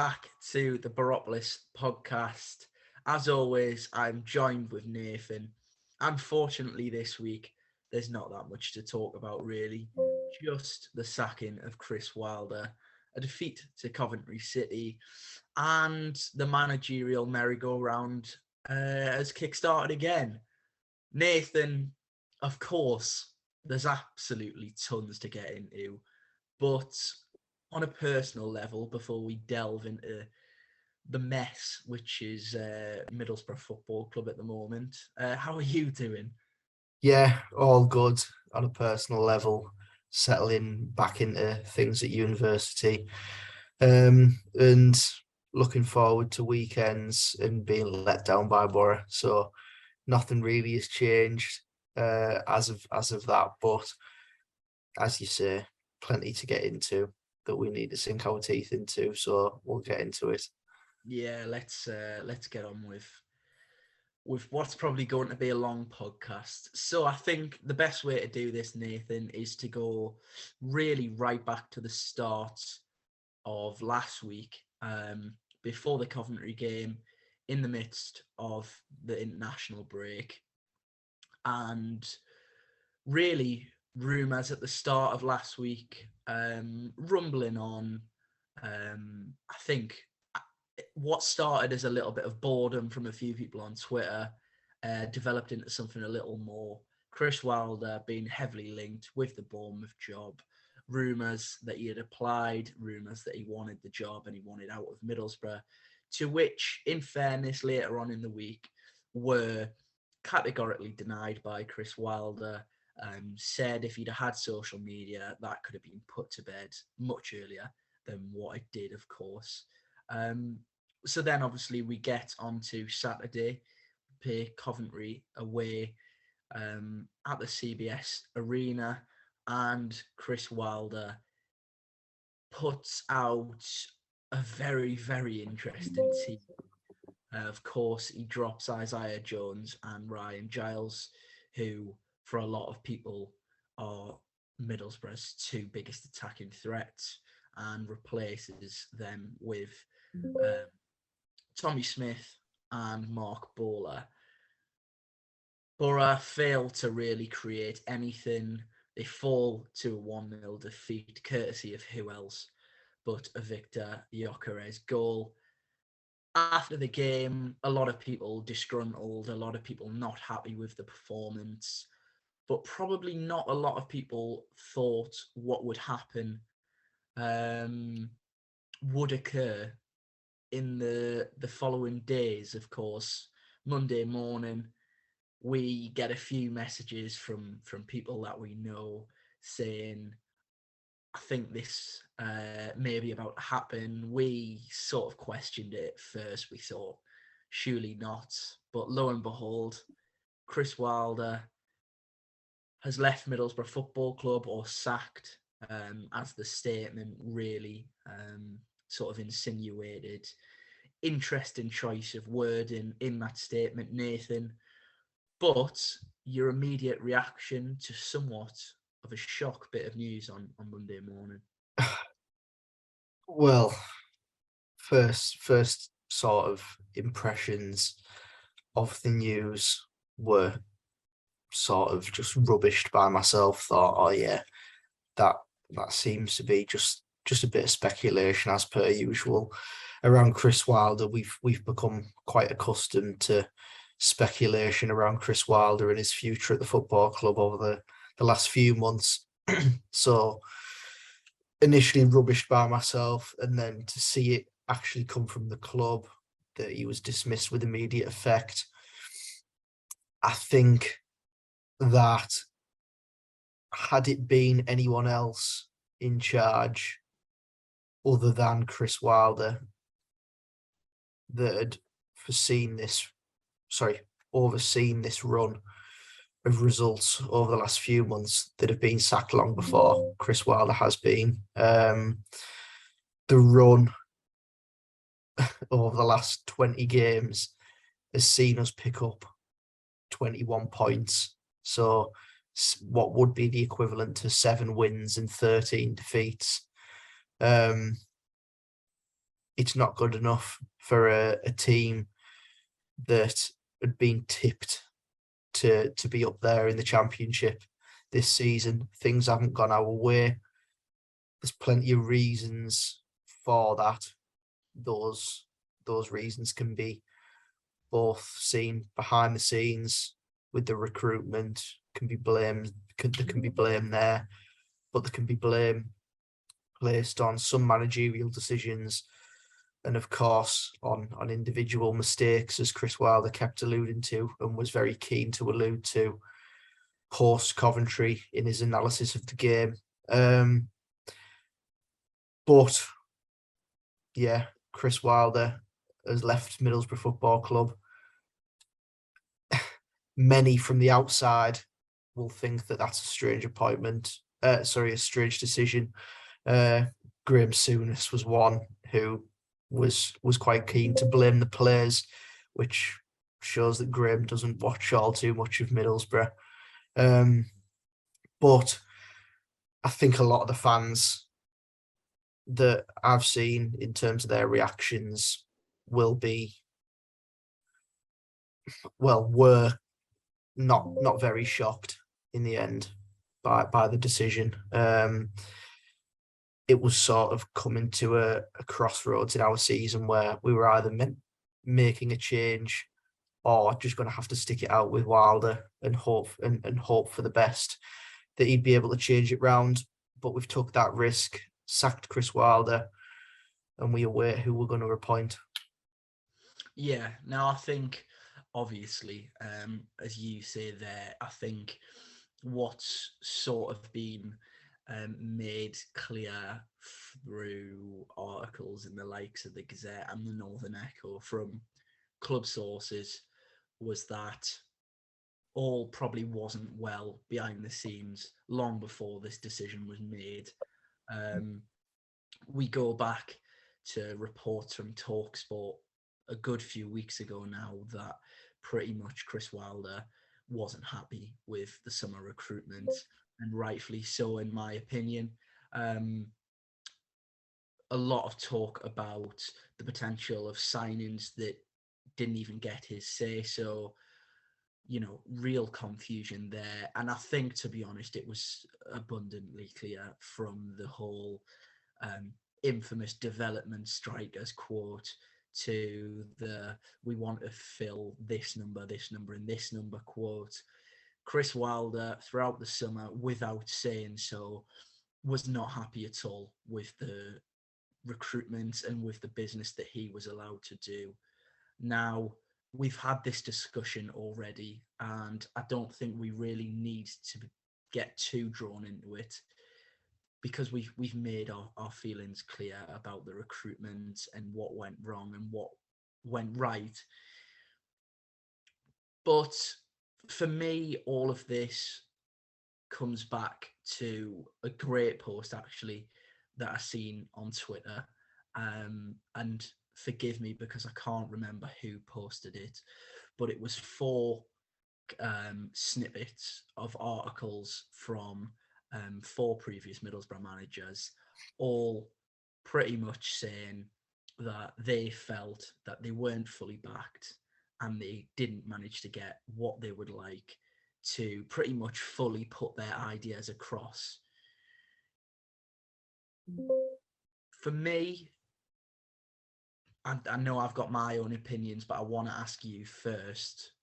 back to the Boropolis Podcast. As always, I'm joined with Nathan. Unfortunately, this week, there's not that much to talk about, really. Just the sacking of Chris Wilder, a defeat to Coventry City, and the managerial merry-go-round has kick-started again. Nathan, of course, there's absolutely tons to get into, but on a personal level, before we delve into the mess, which is Middlesbrough Football Club at the moment, how are you doing? Yeah, all good on a personal level, settling back into things at university, and looking forward to weekends and being let down by Borough. So nothing really has changed as of that, but as you say, plenty to get into that we need to sink our teeth into. So we'll get into it. Yeah, let's get on with what's probably going to be a long podcast. So I think the best way to do this, Nathan, is to go really right back to the start of last week, before the Coventry game, in the midst of the international break. And really, rumours at the start of last week, rumbling on. I think what started as a little bit of boredom from a few people on Twitter developed into something a little more. Chris Wilder being heavily linked with the Bournemouth job, rumours that he had applied, rumours that he wanted the job and he wanted out of Middlesbrough, to which, in fairness, later on in the week, were categorically denied by Chris Wilder. Said if he'd had social media, that could have been put to bed much earlier than what it did, of course. So then obviously we get on to Saturday, play Coventry away at the CBS Arena, and Chris Wilder puts out a very, very interesting team. Of course, he drops Isaiah Jones and Ryan Giles, who, for a lot of people, are Middlesbrough's two biggest attacking threats, and replaces them with Tommy Smith and Mark Bowler. Borough fail to really create anything. They fall to a 1-0 defeat, courtesy of who else but a Victor Gyökeres goal. After the game, a lot of people disgruntled, a lot of people not happy with the performance, but probably not a lot of people thought what would happen would occur in the following days. Of course, Monday morning, we get a few messages from people that we know saying, I think this may be about to happen. We sort of questioned it at first. We thought, surely not. But lo and behold, Chris Wilder has left Middlesbrough Football Club, or sacked, as the statement really sort of insinuated. Interesting choice of wording in that statement, Nathan. But your immediate reaction to somewhat of a shock bit of news on Monday morning? Well, first sort of impressions of the news were sort of just rubbished by myself. Thought, oh yeah, that seems to be just a bit of speculation as per usual around Chris Wilder. We've become quite accustomed to speculation around Chris Wilder and his future at the football club over the last few months. So initially rubbished by myself, and then to see it actually come from the club that he was dismissed with immediate effect. I think that had it been anyone else in charge other than Chris Wilder that had overseen this run of results over the last few months, that have been sacked long before Chris Wilder has been. The run over the last 20 games has seen us pick up 21 points. So what would be the equivalent to 7 wins and 13 defeats. it's not good enough for a team that had been tipped to be up there in the Championship this season. Things haven't gone our way. There's plenty of reasons for that. Those reasons can be both seen behind the scenes with the recruitment, there can be blame there, but there can be blame placed on some managerial decisions and of course on individual mistakes, as Chris Wilder kept alluding to and was very keen to allude to post Coventry in his analysis of the game. But yeah, Chris Wilder has left Middlesbrough Football Club. Many from the outside will think that that's a strange appointment. A strange decision. Graham Souness was one who was quite keen to blame the players, which shows that Graham doesn't watch all too much of Middlesbrough. But I think a lot of the fans that I've seen in terms of their reactions were not very shocked in the end by the decision. It was sort of coming to a crossroads in our season where we were either making a change or just going to have to stick it out with Wilder and hope for the best that he'd be able to change it round. But we've took that risk, sacked Chris Wilder, and we await who we're going to appoint. Yeah, now I think obviously, as you say there, I think what's sort of been made clear through articles in the likes of the Gazette and the Northern Echo from club sources was that all probably wasn't well behind the scenes long before this decision was made. We go back to reports from TalkSport a good few weeks ago now that pretty much Chris Wilder wasn't happy with the summer recruitment, and rightfully so, in my opinion. A lot of talk about the potential of signings that didn't even get his say. So, real confusion there. And I think, to be honest, it was abundantly clear from the whole infamous development strikers quote to the "we want to fill this number, and this number" quote. Chris Wilder, throughout the summer, without saying so, was not happy at all with the recruitment and with the business that he was allowed to do. Now, we've had this discussion already, and I don't think we really need to get too drawn into it, because we've made our feelings clear about the recruitment and what went wrong and what went right. But for me, all of this comes back to a great post, actually, that I seen on Twitter. And forgive me because I can't remember who posted it, but it was 4 snippets of articles from 4 previous Middlesbrough managers, all pretty much saying that they felt that they weren't fully backed and they didn't manage to get what they would like to pretty much fully put their ideas across. For me, I know I've got my own opinions, but I want to ask you first.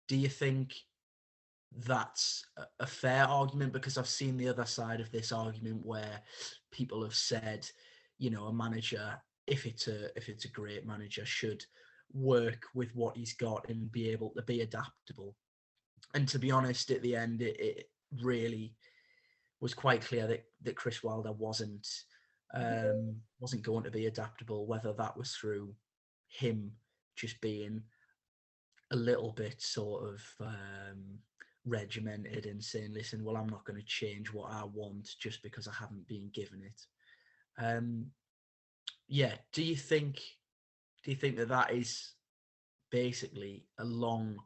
Do you think that's a fair argument? Because I've seen the other side of this argument where people have said, a manager, if it's a great manager, should work with what he's got and be able to be adaptable. And to be honest, at the end, it really was quite clear that Chris Wilder wasn't going to be adaptable, whether that was through him just being a little bit sort of regimented and saying, listen, well, I'm not going to change what I want just because I haven't been given it. Do you think that is basically a long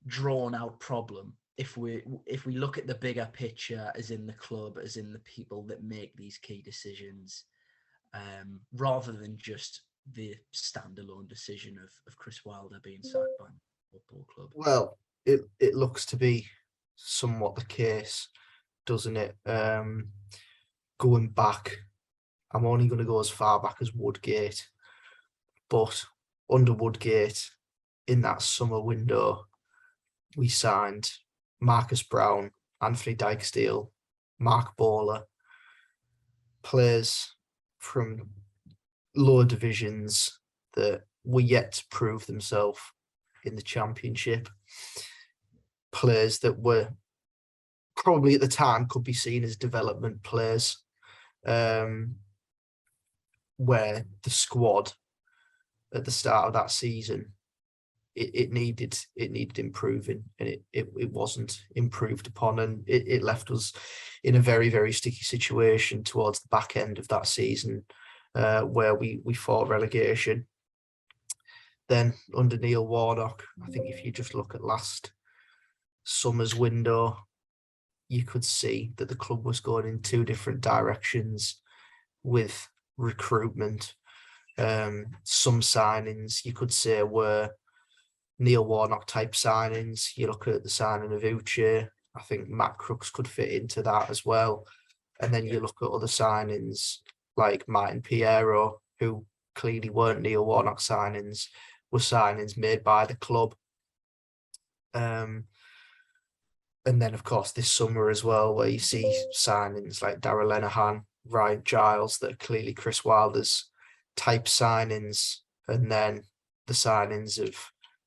drawn out problem if we look at the bigger picture, as in the club, as in the people that make these key decisions? rather than just the standalone decision of Chris Wilder being sacked by the football club. Well, it looks to be somewhat the case, doesn't it? Going back, I'm only going to go as far back as Woodgate, but under Woodgate, in that summer window, we signed Marcus Brown, Anthony Dijksteel, Mark Bowler, players from lower divisions that were yet to prove themselves in the Championship. Players that were probably at the time could be seen as development players, where the squad at the start of that season, it needed improving, and it wasn't improved upon, and it left us in a very, very sticky situation towards the back end of that season, where we fought relegation. Then under Neil Warnock, I think if you just look at last summer's window, you could see that the club was going in two different directions with recruitment. Some signings you could say were Neil Warnock type signings. You look at the signing of Uche, I think Matt Crooks could fit into that as well. And then you look at other signings like Martin Piero, who clearly weren't Neil Warnock signings, were signings made by the club. And then, of course, this summer as well, where you see signings like Darragh Lenihan, Ryan Giles, that are clearly Chris Wilder's type signings. And then the signings of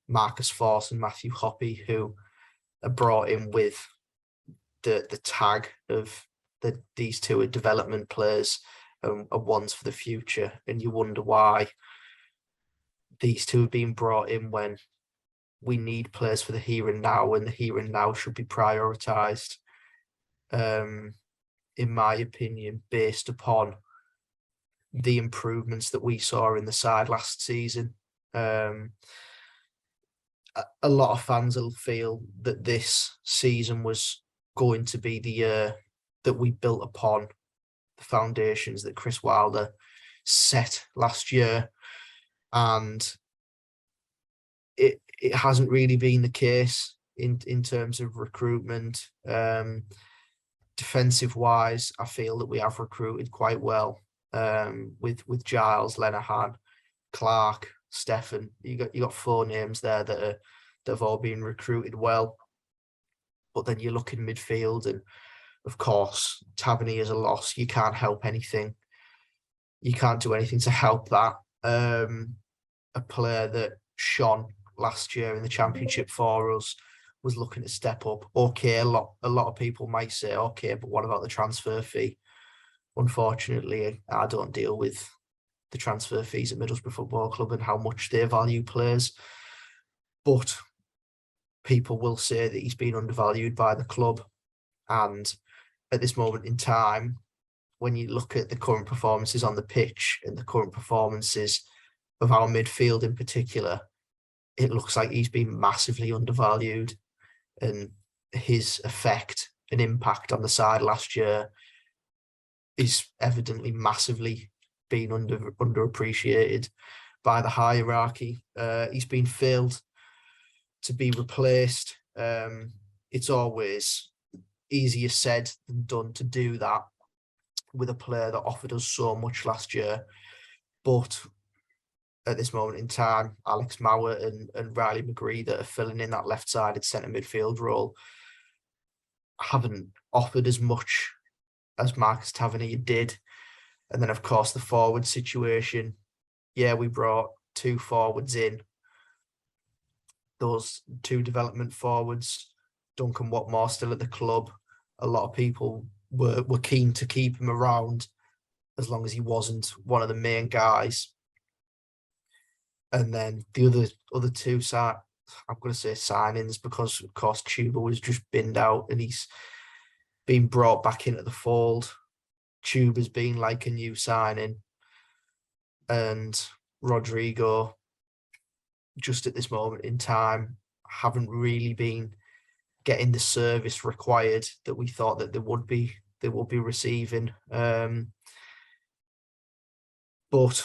Marcus Force and Matthew Hoppy, who are brought in with the tag of these two are development players, are ones for the future. And you wonder why these two have been brought in when we need players for the here and now, and the here and now should be prioritised, in my opinion, based upon the improvements that we saw in the side last season. A lot of fans will feel that this season was going to be the year that we built upon the foundations that Chris Wilder set last year, and it hasn't really been the case in terms of recruitment. Defensive wise, I feel that we have recruited quite well, with Giles, Lenihan, Clark, Stefan. You got four names there that have all been recruited well. But then you look in midfield, and of course Tavernier is a loss. You can't help anything. You can't do anything to help that. A player that shone last year in the Championship for us was looking to step up. Okay, a lot of people might say, okay, but what about the transfer fee? Unfortunately, I don't deal with the transfer fees at Middlesbrough Football Club and how much they value players. But people will say that he's been undervalued by the club. And at this moment in time, when you look at the current performances on the pitch and the current performances of our midfield in particular, it looks like he's been massively undervalued, and his effect and impact on the side last year is evidently massively been underappreciated by the hierarchy. He's been failed to be replaced. It's always easier said than done to do that with a player that offered us so much last year. But at this moment in time, Alex Mauer and Riley McGree that are filling in that left-sided centre midfield role haven't offered as much as Marcus Tavernier did. And then, of course, the forward situation. Yeah, we brought two forwards in. Those two development forwards, Duncan Watmore still at the club. A lot of people were keen to keep him around as long as he wasn't one of the main guys. And then the other two, I'm going to say signings, because of course Tuba was just binned out and he's been brought back into the fold. Tuba's been like a new signing, and Rodrigo, just at this moment in time, haven't really been getting the service required that we thought that they would be receiving. But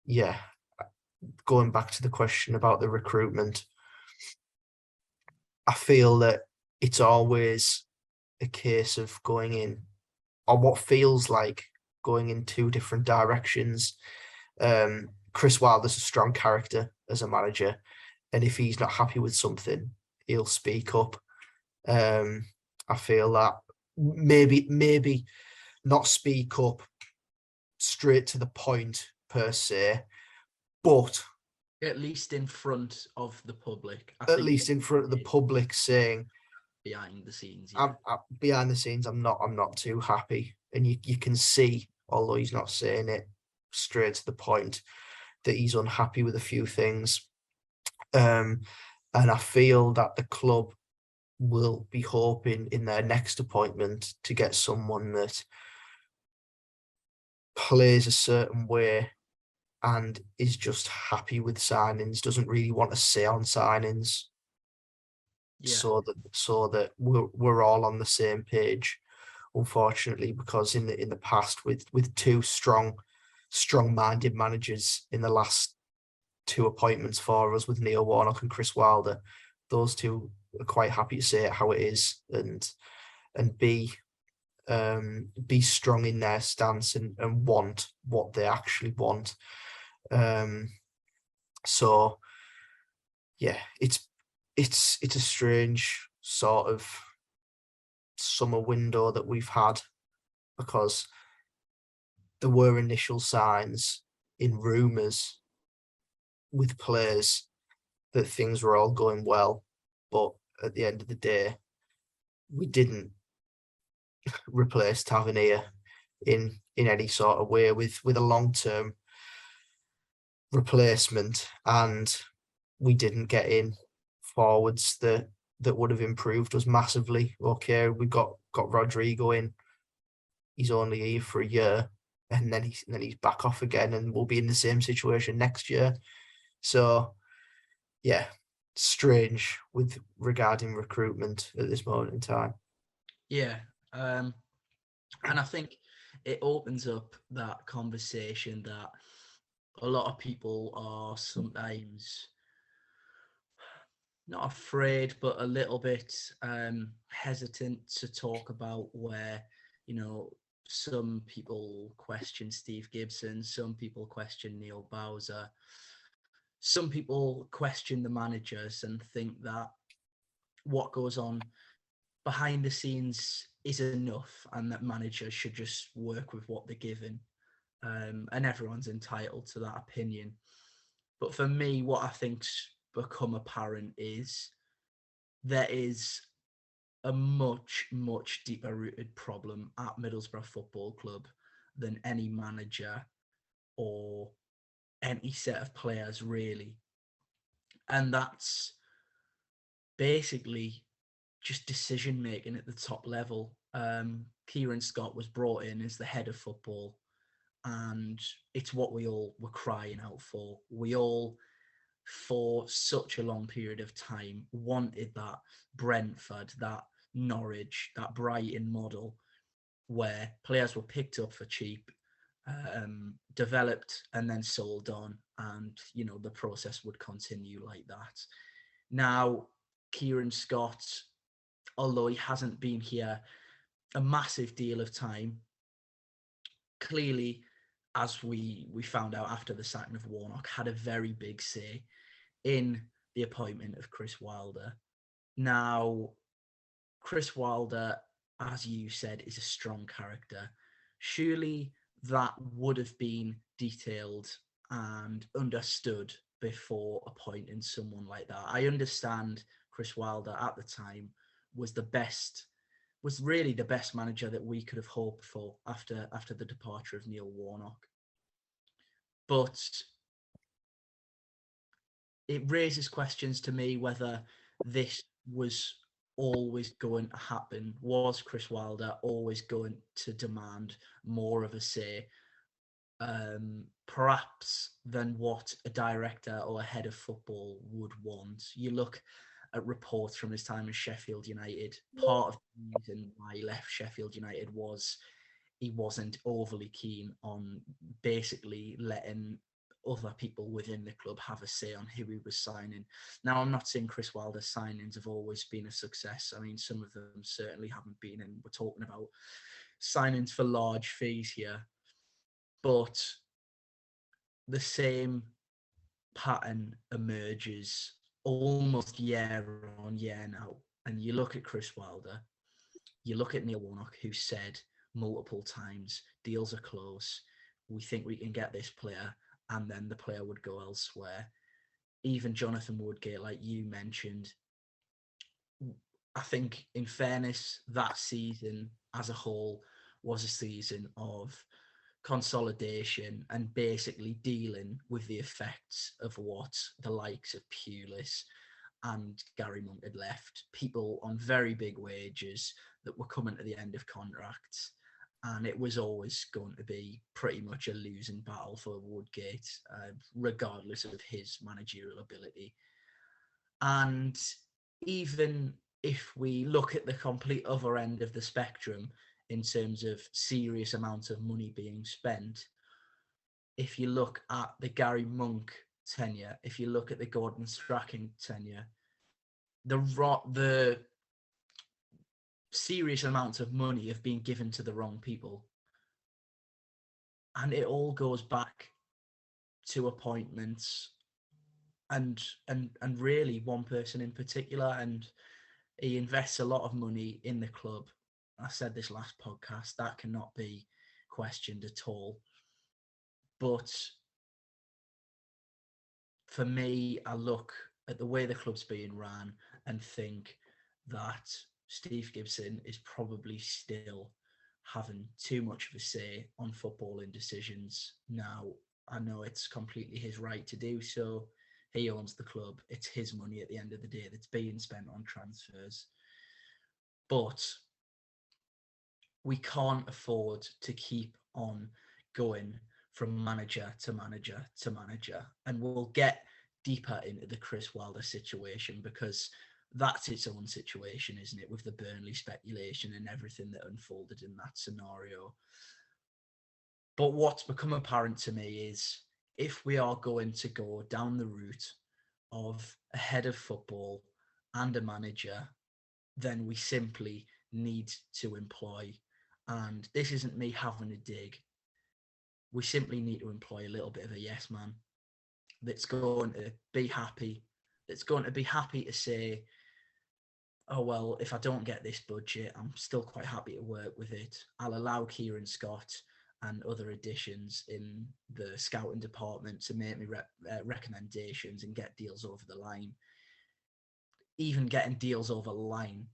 yeah, going back to the question about the recruitment, I feel that it's always a case of going in, or what feels like going in two different directions. Chris Wilder's a strong character as a manager, and if he's not happy with something, he'll speak up. I feel that maybe not speak up straight to the point per se, but At least in front of the public. I at think least in front of the public, saying, behind the scenes, yeah. behind the scenes, I'm not too happy, and you can see, although he's not saying it straight to the point, that he's unhappy with a few things. And I feel that the club will be hoping in their next appointment to get someone that plays a certain way and is just happy with signings, doesn't really want to say on signings, Yeah. so that we're all on the same page. Unfortunately, because in the past, with two strong-minded managers in the last two appointments for us, with Neil Warnock and Chris Wilder, those two are quite happy to say it how it is, and be strong in their stance, and want what they actually want. So yeah, it's a strange sort of summer window that we've had, because there were initial signs in rumours with players that things were all going well, but at the end of the day, we didn't replace Tavernier in any sort of way with a long-term replacement, and we didn't get in forwards that would have improved us massively. Okay, we got Rodrigo in. He's only here for a year, and then he's back off again, and we'll be in the same situation next year. So yeah, strange with regarding recruitment at this moment in time. Yeah. And I think it opens up that conversation that a lot of people are sometimes not afraid, but a little bit hesitant to talk about, where, some people question Steve Gibson, some people question Neil Bowser, some people question the managers and think that what goes on behind the scenes is enough, and that managers should just work with what they're given. And everyone's entitled to that opinion. But for me, what I think's become apparent is there is a much, much deeper rooted problem at Middlesbrough Football Club than any manager or any set of players, really. And that's basically just decision making at the top level. Kieran Scott was brought in as the head of football, and it's what we all were crying out for. We all, for such a long period of time, wanted that Brentford, that Norwich, that Brighton model, where players were picked up for cheap, developed, and then sold on, and the process would continue like that. Now, Kieran Scott, although he hasn't been here a massive deal of time, clearly, as we found out after the sacking of Warnock, had a very big say in the appointment of Chris Wilder. Now, Chris Wilder, as you said, is a strong character. Surely that would have been detailed and understood before appointing someone like that. I understand Chris Wilder at the time was really the best manager that we could have hoped for after the departure of Neil Warnock. But it raises questions to me whether this was always going to happen. Was Chris Wilder always going to demand more of a say, perhaps, than what a director or a head of football would want? You look at reports from his time in Sheffield United. Part of the reason why he left Sheffield United was he wasn't overly keen on basically letting other people within the club have a say on who he was signing. Now, I'm not saying Chris Wilder's signings have always been a success. I mean, some of them certainly haven't been, and we're talking about signings for large fees here. But the same pattern emerges almost year on year now. And you look at Chris Wilder, you look at Neil Warnock, who said multiple times, deals are close, we think we can get this player, and then the player would go elsewhere. Even Jonathan Woodgate, like you mentioned, I think, in fairness, that season as a whole was a season of consolidation and basically dealing with the effects of what the likes of Pulis and Gary Monk had left. People on very big wages that were coming to the end of contracts. And it was always going to be pretty much a losing battle for Woodgate, regardless of his managerial ability. And even if we look at the complete other end of the spectrum in terms of serious amounts of money being spent, if you look at the Gary Monk tenure, if you look at the Gordon Strachan tenure, the serious amounts of money have been given to the wrong people. And it all goes back to appointments and really one person in particular. And he invests a lot of money in the club. I said this last podcast, that cannot be questioned at all. But for me, I look at the way the club's being ran and think that Steve Gibson is probably still having too much of a say on footballing decisions. Now, I know it's completely his right to do so. He owns the club. It's his money at the end of the day that's being spent on transfers. But we can't afford to keep on going from manager to manager to manager. And we'll get deeper into the Chris Wilder situation because that's its own situation, isn't it? With the Burnley speculation and everything that unfolded in that scenario. But what's become apparent to me is if we are going to go down the route of a head of football and a manager, then we simply need to employ, and this isn't me having a dig, we simply need to employ a little bit of a yes man that's going to be happy, that's going to be happy to say, oh, well, if I don't get this budget, I'm still quite happy to work with it. I'll allow Kieran Scott and other additions in the scouting department to make me recommendations and get deals over the line. Even getting deals over the line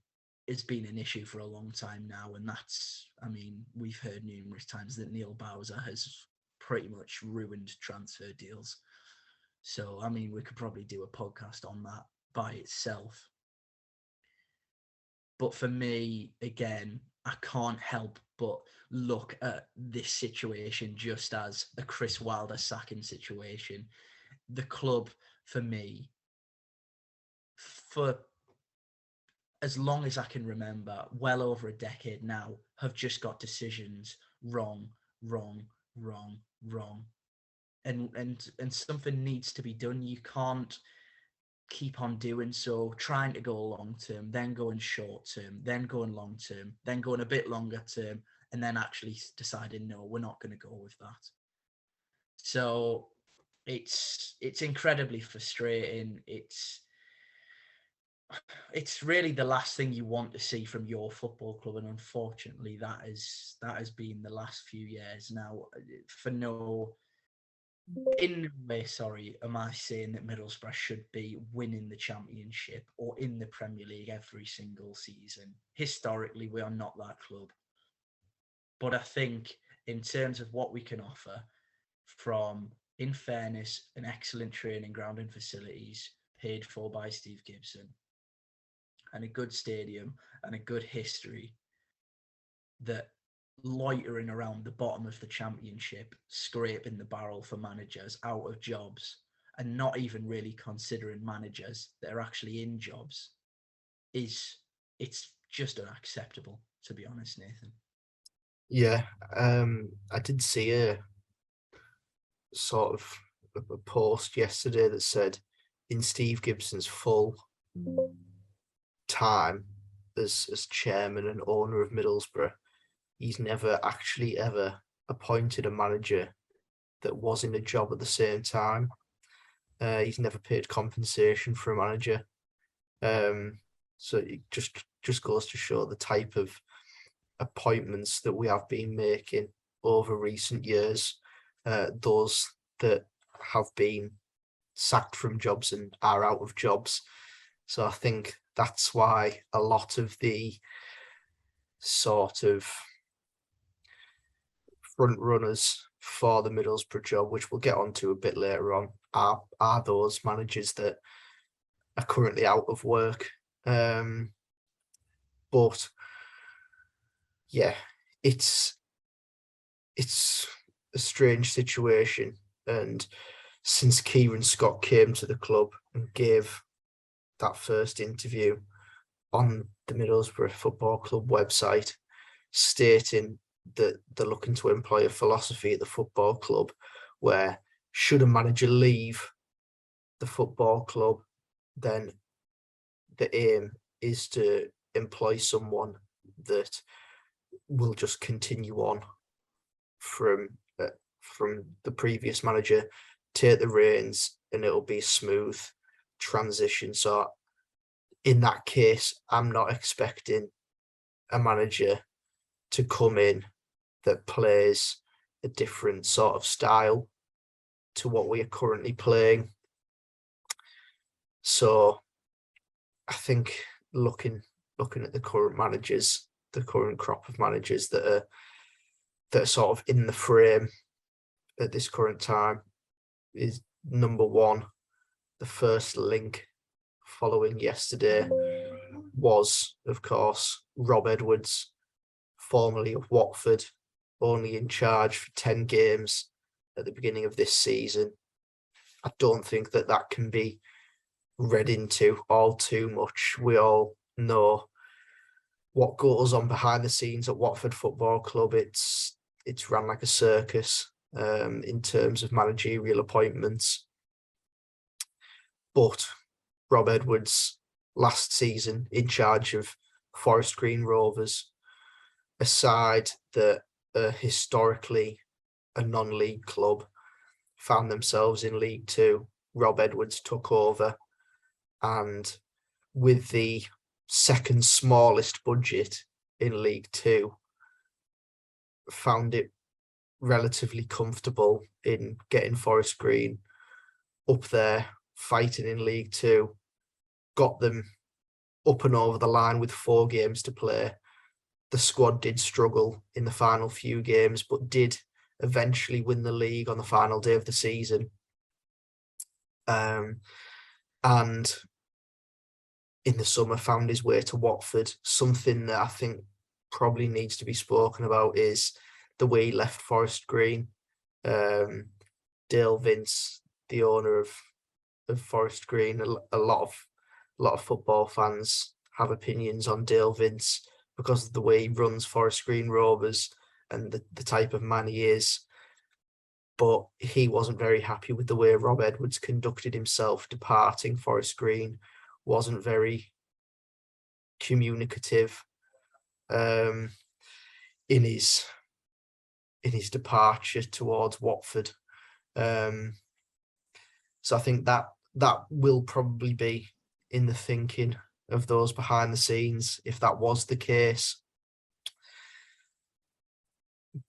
has been an issue for a long time now. And that's, I mean, we've heard numerous times that Neil Bowser has pretty much ruined transfer deals. So, I mean, we could probably do a podcast on that by itself. But for me, again, I can't help but look at this situation just as a Chris Wilder sacking situation. The club, for me, for as long as I can remember, well over a decade now, have just got decisions wrong. And something needs to be done. You can't keep on doing so, trying to go long term, then going short term, then going long term, then going a bit longer term, and then actually deciding, no, we're not going to go with that. So it's incredibly frustrating. It's really the last thing you want to see from your football club, and unfortunately that has been the last few years now. In no way, sorry, am I saying that Middlesbrough should be winning the Championship or in the Premier League every single season. Historically, we are not that club. But I think in terms of what we can offer from, in fairness, an excellent training ground and facilities paid for by Steve Gibson and a good stadium and a good history, that loitering around the bottom of the Championship, scraping the barrel for managers out of jobs and not even really considering managers that are actually in jobs, it's just unacceptable, to be honest, Nathan. Yeah, I did see a sort of a post yesterday that said in Steve Gibson's full time as chairman and owner of Middlesbrough, he's never actually ever appointed a manager that was in a job at the same time. He's never paid compensation for a manager. So it just goes to show the type of appointments that we have been making over recent years. Those that have been sacked from jobs and are out of jobs. So I think that's why a lot of the sort of front runners for the Middlesbrough job, which we'll get onto a bit later on, are those managers that are currently out of work. But yeah, it's a strange situation. And since Kieran Scott came to the club and gave that first interview on the Middlesbrough Football Club website, stating that they're looking to employ a philosophy at the football club where should a manager leave the football club, then the aim is to employ someone that will just continue on from the previous manager, take the reins, and it'll be a smooth transition. So in that case, I'm not expecting a manager to come in that plays a different sort of style to what we are currently playing. So I think looking at the current managers, the current crop of managers that are sort of in the frame at this current time, is number one, the first link following yesterday was, of course, Rob Edwards, formerly of Watford, only in charge for 10 games at the beginning of this season. I don't think that can be read into all too much. We all know what goes on behind the scenes at Watford Football Club. It's run like a circus in terms of managerial appointments. But Rob Edwards, last season in charge of Forest Green Rovers, a side that historically a non-league club, found themselves in League Two. Rob Edwards took over, and with the second smallest budget in League Two, found it relatively comfortable in getting Forest Green up there, fighting in League Two, got them up and over the line with 4 games to play. The squad did struggle in the final few games, but did eventually win the league on the final day of the season. And in the summer found his way to Watford. Something that I think probably needs to be spoken about is the way he left Forest Green. Dale Vince, the owner of Forest Green, a lot of football fans have opinions on Dale Vince because of the way he runs Forest Green Rovers and the type of man he is. But he wasn't very happy with the way Rob Edwards conducted himself departing Forest Green, wasn't very communicative in his departure towards Watford. So I think that will probably be in the thinking of those behind the scenes, if that was the case.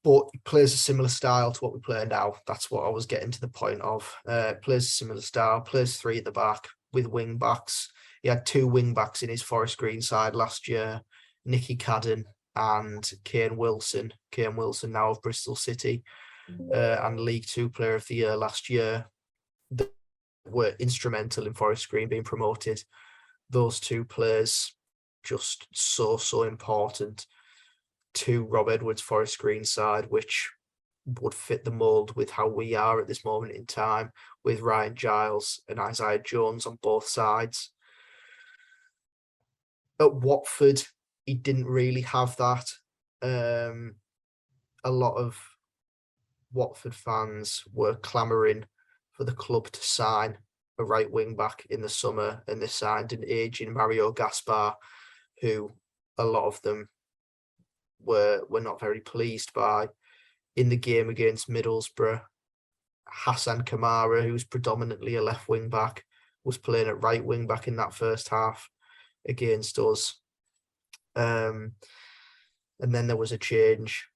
But plays a similar style to what we play now. That's what I was getting to the point of. Plays a similar style, plays 3 at the back with wing backs. He had 2 wing backs in his Forest Green side last year, Nicky Cadden and Kane Wilson. Kane Wilson now of Bristol City, and League Two Player of the Year last year, that were instrumental in Forest Green being promoted. Those 2 players just so important to Rob Edwards' Forest Green side, which would fit the mould with how we are at this moment in time, with Ryan Giles and Isaiah Jones on both sides. At Watford, he didn't really have that. a lot of Watford fans were clamouring for the club to sign a right wing back in the summer, and they signed an aging Mario Gaspar, who a lot of them were not very pleased by. In the game against Middlesbrough, Hassan Kamara, who's predominantly a left wing back, was playing at right wing back in that first half against us. And then there was a change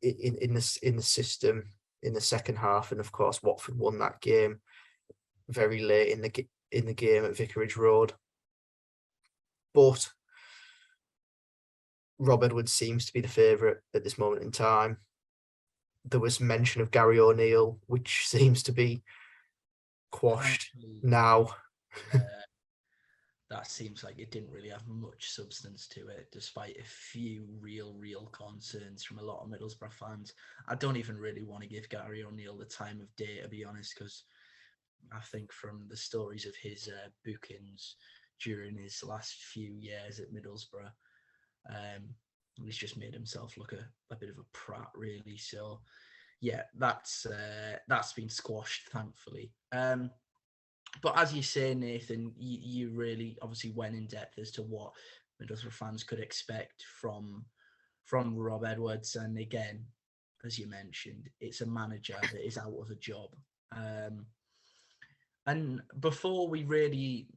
in the system in the second half, and of course Watford won that game very late in the game at Vicarage Road. But Rob Edwards seems to be the favourite at this moment in time. There was mention of Gary O'Neill, which seems to be quashed now. That seems like it didn't really have much substance to it, despite a few real concerns from a lot of Middlesbrough fans. I don't even really want to give Gary O'Neill the time of day, to be honest, because I think from the stories of his bookings during his last few years at Middlesbrough, he's just made himself look a bit of a prat, really. So, yeah, that's been squashed, thankfully. But as you say, Nathan, you really obviously went in depth as to what Middlesbrough fans could expect from Rob Edwards. And again, as you mentioned, it's a manager that is out of a job. And before we really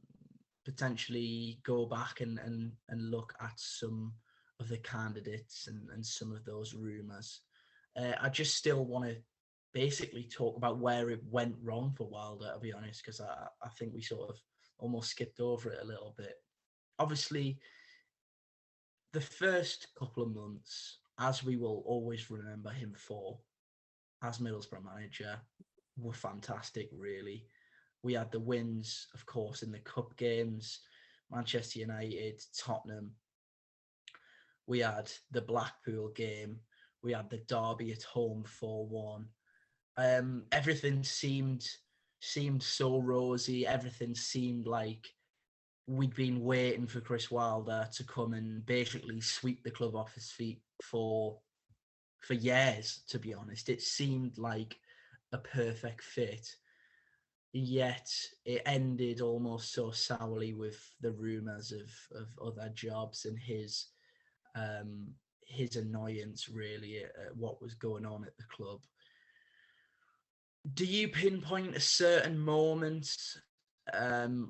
potentially go back and look at some of the candidates and some of those rumours, I just still want to basically talk about where it went wrong for Wilder, to be honest, because I think we sort of almost skipped over it a little bit. Obviously, the first couple of months, as we will always remember him for, as Middlesbrough manager, were fantastic, really. We had the wins, of course, in the cup games, Manchester United, Tottenham. We had the Blackpool game. We had the derby at home 4-1. Everything seemed so rosy. Everything seemed like we'd been waiting for Chris Wilder to come and basically sweep the club off his feet for years, to be honest. It seemed like a perfect fit. Yet it ended almost so sourly with the rumours of other jobs and his annoyance, really, at what was going on at the club. Do you pinpoint a certain moment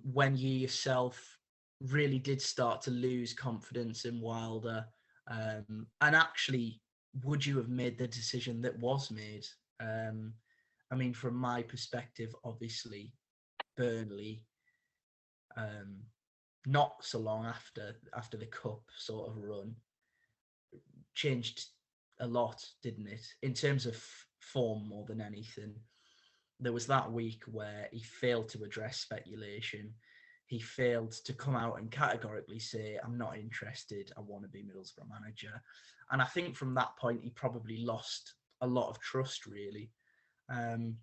when you yourself really did start to lose confidence in Wilder? And actually, would you have made the decision that was made? I mean, from my perspective, obviously, Burnley, not so long after the cup sort of run, changed a lot, didn't it? In terms of form more than anything. There was that week where he failed to address speculation. He failed to come out and categorically say, I'm not interested, I want to be Middlesbrough manager. And I think from that point, he probably lost a lot of trust, really. And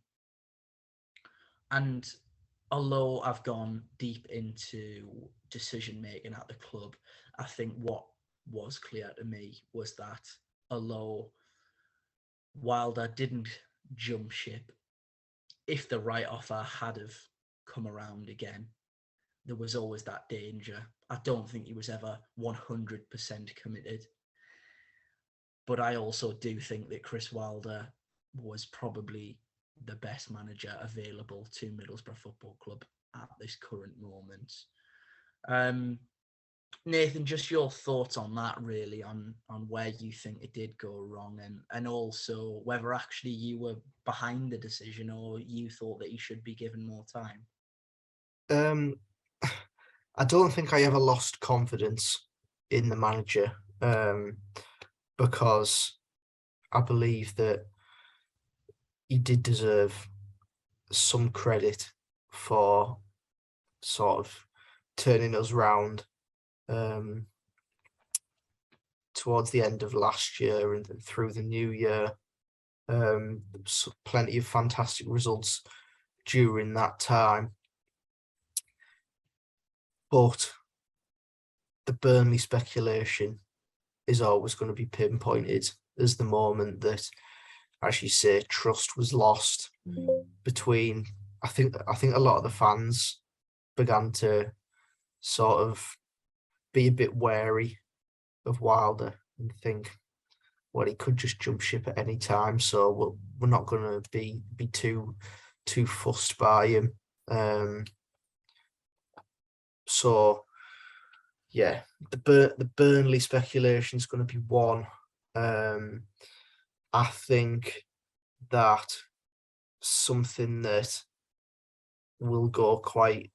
although I've gone deep into decision-making at the club, I think what was clear to me was that although Wilder didn't jump ship, if the right offer had have come around again, there was always that danger. I don't think he was ever 100% committed. But I also do think that Chris Wilder was probably the best manager available to Middlesbrough Football Club at this current moment. Nathan, just your thoughts on that, really, on where you think it did go wrong, and also whether actually you were behind the decision or you thought that he should be given more time. I don't think I ever lost confidence in the manager, because I believe that he did deserve some credit for sort of turning us round towards the end of last year and through the new year. Plenty of fantastic results during that time. But the Burnley speculation is always going to be pinpointed as the moment that, as you say, trust was lost between. I think a lot of the fans began to sort of be a bit wary of Wilder and think, well, he could just jump ship at any time, so we're not going to be too fussed by him. So yeah, the Burnley speculation is going to be one. I think that something that will go quite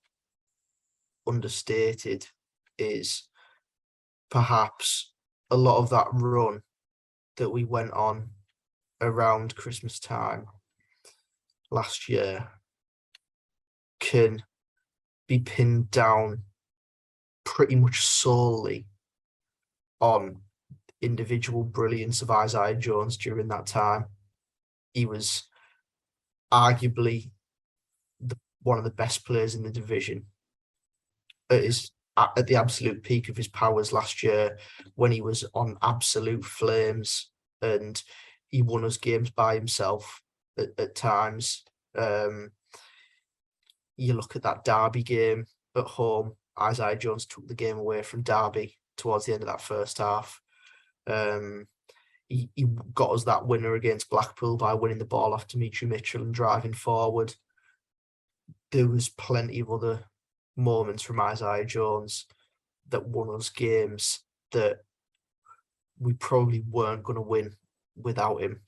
understated is perhaps a lot of that run that we went on around Christmas time last year can be pinned down pretty much solely on individual brilliance of Isaiah Jones during that time. He was arguably one of the best players in the division at the absolute peak of his powers last year, when he was on absolute flames and he won us games by himself at times. You look at that Derby game at home, Isaiah Jones took the game away from Derby towards the end of that first half. He got us that winner against Blackpool by winning the ball off Dimitri Mitchell and driving forward. There was plenty of other moments from Isaiah Jones that won us games that we probably weren't going to win without him.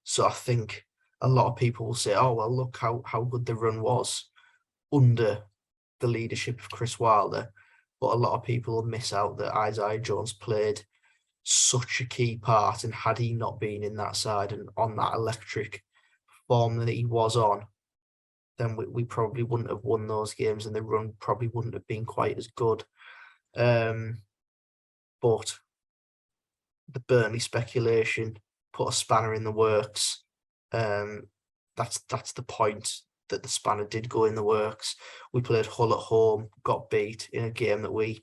So I think a lot of people will say, oh, well, look how good the run was under the leadership of Chris Wilder. But a lot of people will miss out that Isaiah Jones played such a key part, and had he not been in that side and on that electric form that he was on, then we probably wouldn't have won those games, and the run probably wouldn't have been quite as good. But the Burnley speculation put a spanner in the works. That's the point, that the spanner did go in the works. We played Hull at home, got beat in a game that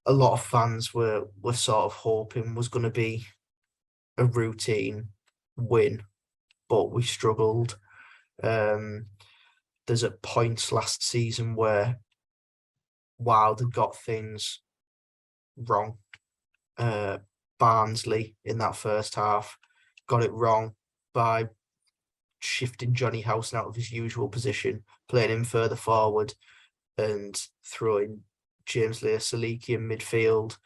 a lot of fans were sort of hoping was going to be a routine win, but we struggled. There's at points last season where Wilder got things wrong. Barnsley in that first half got it wrong by shifting Johnny Howson out of his usual position, playing him further forward and throwing James Lear-Saliki in midfield.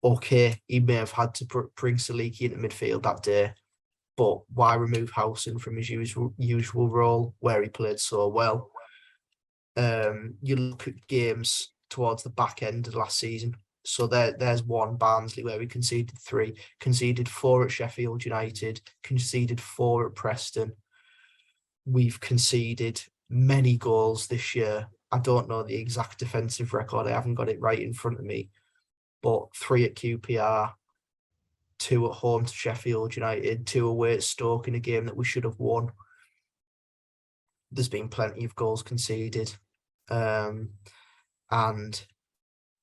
Okay, he may have had to bring Saliki into midfield that day, but why remove Howson from his usual role where he played so well? You look at games towards the back end of last season. So there's one, Barnsley, where we conceded 3, conceded 4 at Sheffield United, conceded 4 at Preston. We've conceded many goals this year. I don't know the exact defensive record. I haven't got it right in front of me. But 3 at QPR, 2 at home to Sheffield United, 2 away at Stoke in a game that we should have won. There's been plenty of goals conceded. And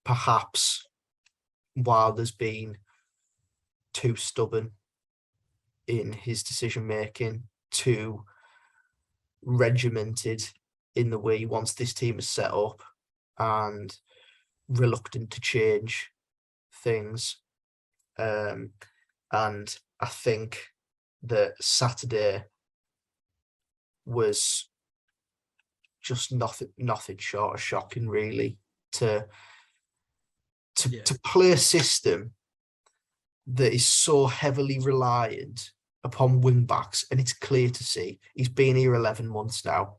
perhaps Wilder's been too stubborn in his decision-making, too regimented in the way he wants this team is set up, and reluctant to change things. And I think that Saturday was just nothing short of shocking, really, to play a system that is so heavily reliant upon wing backs, and it's clear to see. He's been here 11 months now,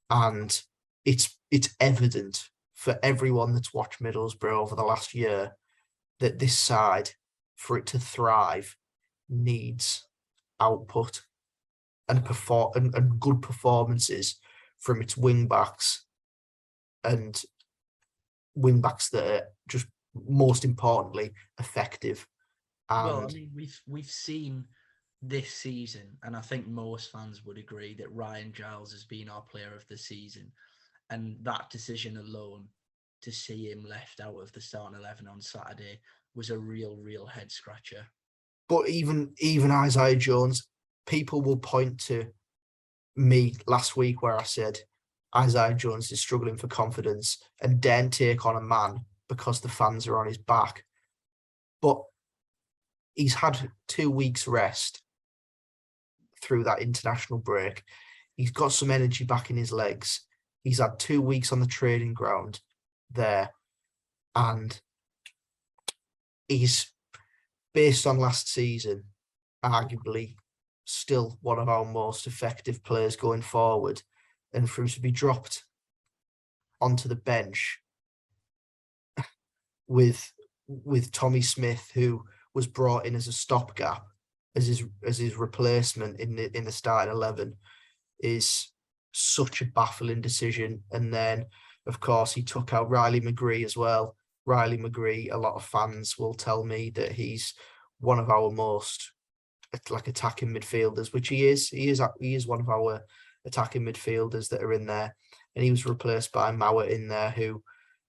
and it's evident for everyone that's watched Middlesbrough over the last year that this side, for it to thrive, needs output and good performances from its wing backs, and wing backs that are just, most importantly, effective. Well, I mean, we've seen this season, and I think most fans would agree, that Ryan Giles has been our player of the season, and that decision alone, to see him left out of the starting 11 on Saturday, was a real head scratcher. But even Isaiah Jones, people will point to me last week where I said Isaiah Jones is struggling for confidence and daren't take on a man because the fans are on his back. But he's had 2 weeks rest through that international break. He's got some energy back in his legs. He's had 2 weeks on the training ground there. And he's, based on last season, arguably still one of our most effective players going forward. And for him to be dropped onto the bench with Tommy Smith, who was brought in as a stopgap, as his replacement in the starting 11, is such a baffling decision. And then, of course, he took out Riley McGree as well. Riley McGree, a lot of fans will tell me that he's one of our most attacking midfielders, which he is. He is one of our attacking midfielders that are in there. And he was replaced by Mauer in there, who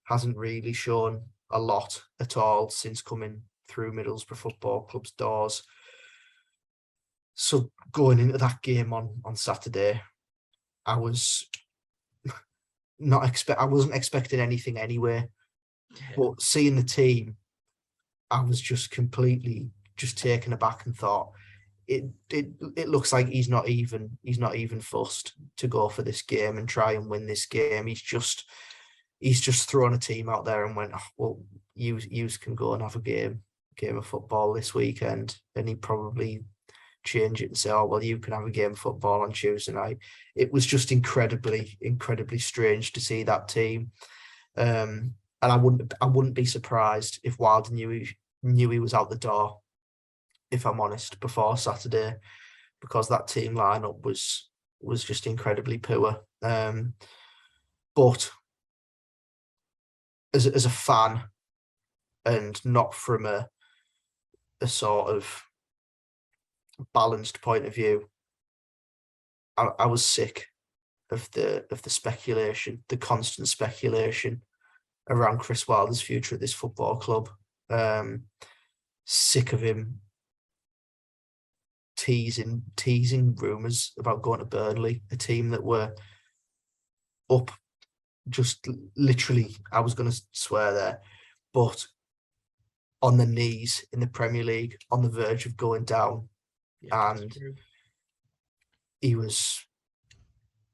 hasn't really shown a lot at all since coming through Middlesbrough Football Club's doors. So going into that game on Saturday, I was I wasn't expecting anything anyway. Yeah. But seeing the team, I was just completely taken aback and thought, it looks like he's not even fussed to go for this game and try and win this game. He's just thrown a team out there and went, oh, well, you can go and have a game of football this weekend, and he probably change it and say, oh, well, you can have a game of football on Tuesday night. It was just incredibly strange to see that team. And I wouldn't be surprised if Wilder knew he was out the door, if I'm honest, before Saturday, because that team lineup was just incredibly poor. But as a fan, and not from a sort of balanced point of view, I was sick of the speculation, the constant speculation around Chris Wilder's future at this football club. Sick of him teasing rumours about going to Burnley, a team that were up just literally, I was going to swear there, but on the knees in the Premier League, on the verge of going down. Yeah, and he was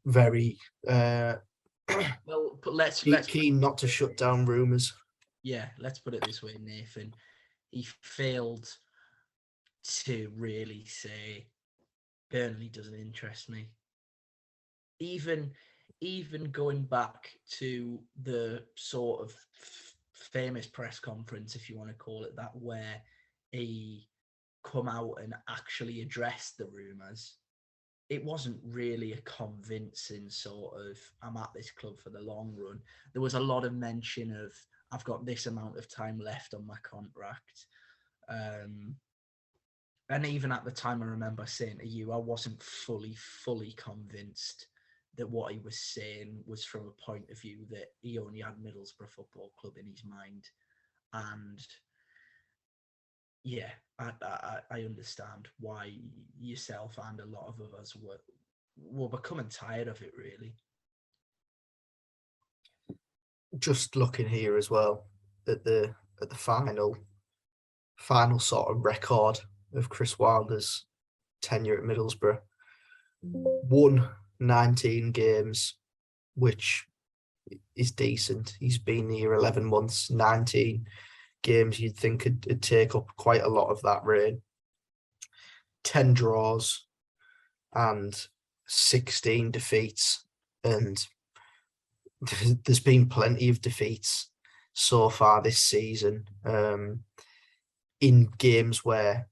very well, but let's keen not to shut down rumours. Yeah, let's put it this way, Nathan. He failed to really say Burnley doesn't interest me. Even going back to the sort of famous press conference, if you want to call it that, where he come out and actually addressed the rumours, it wasn't really a convincing sort of, I'm at this club for the long run. There was a lot of mention of, I've got this amount of time left on my contract. And even at the time, I remember saying to you, I wasn't fully convinced that what he was saying was from a point of view that he only had Middlesbrough Football Club in his mind. And yeah, I understand why yourself and a lot of us were becoming tired of it, really. Just looking here as well at the final sort of record of Chris Wilder's tenure at Middlesbrough. Won 19 games, which is decent. He's been here 11 months, 19 games you'd think it'd take up quite a lot of that reign. 10 draws and 16 defeats, and there's been plenty of defeats so far this season, in games where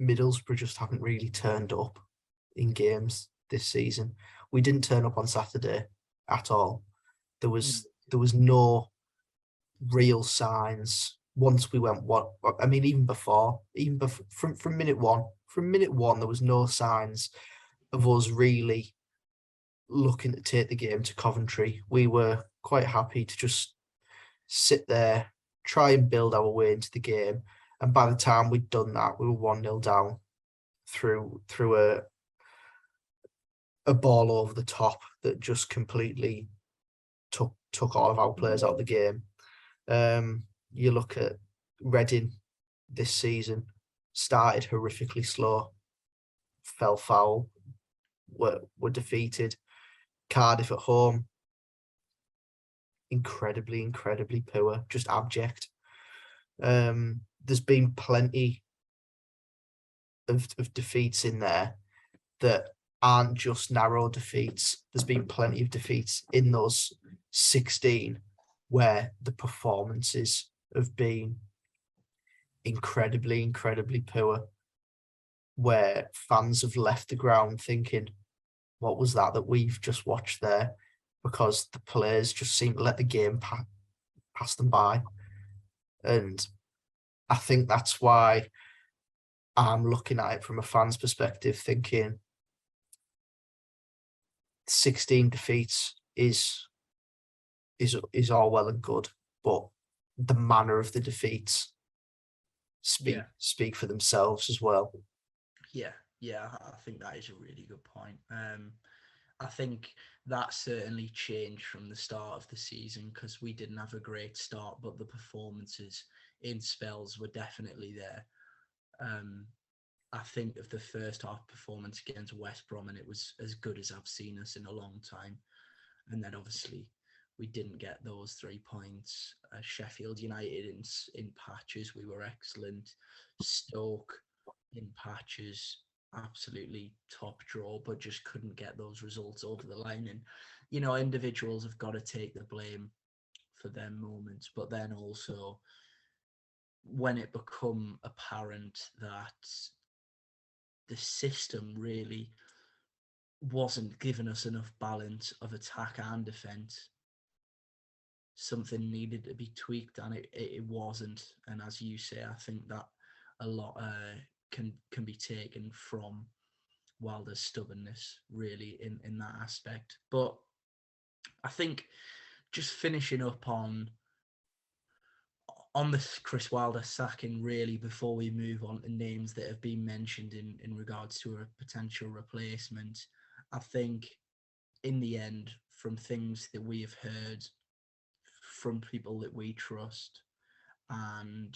Middlesbrough just haven't really turned up in games this season. We didn't turn up on Saturday at all. There was no real signs once we went one. I mean, even before from minute one, there was no signs of us really looking to take the game to Coventry. We were quite happy to just sit there try and build our way into the game. And by the time we'd done that, we were 1-0 down through a ball over the top that just completely took all of our players out of the game. You look at Reading this season, started horrifically slow, fell foul, were defeated. Cardiff at home, incredibly poor, just abject. There's been plenty of defeats in there that aren't just narrow defeats. There's been plenty of defeats in those 16 where the performances have been incredibly poor, where fans have left the ground thinking, what was that we've just watched there? Because the players just seem to let the game pass them by. And I think that's why I'm looking at it from a fan's perspective, thinking 16 defeats is all well and good, but the manner of the defeats speak for themselves as well. Yeah, I think that is a really good point. I think that certainly changed from the start of the season because we didn't have a great start, but the performances in spells were definitely there. I think of the first half performance against West Brom, and it was as good as I've seen us in a long time. And then obviously we didn't get those 3 points. Sheffield United in patches, we were excellent. Stoke in patches, absolutely top draw, but just couldn't get those results over the line. And, you know, individuals have got to take the blame for their moments, but then also when it become apparent that the system really wasn't giving us enough balance of attack and defence, something needed to be tweaked, and it wasn't. And as you say, I think that a lot can be taken from Wilder's stubbornness, really, in that aspect. But I think just finishing up on the Chris Wilder sacking, really, before we move on to names that have been mentioned in regards to a potential replacement, I think in the end, from things that we have heard from people that we trust and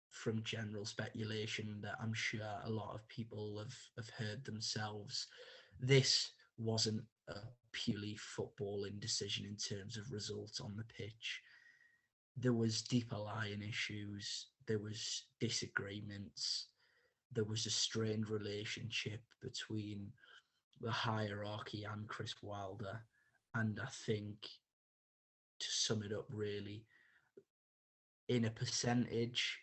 from general speculation that I'm sure a lot of people have heard themselves, this wasn't a purely footballing decision in terms of results on the pitch. There was deeper lying issues, there was disagreements, there was a strained relationship between the hierarchy and Chris Wilder. And I think, to sum it up really, in a percentage,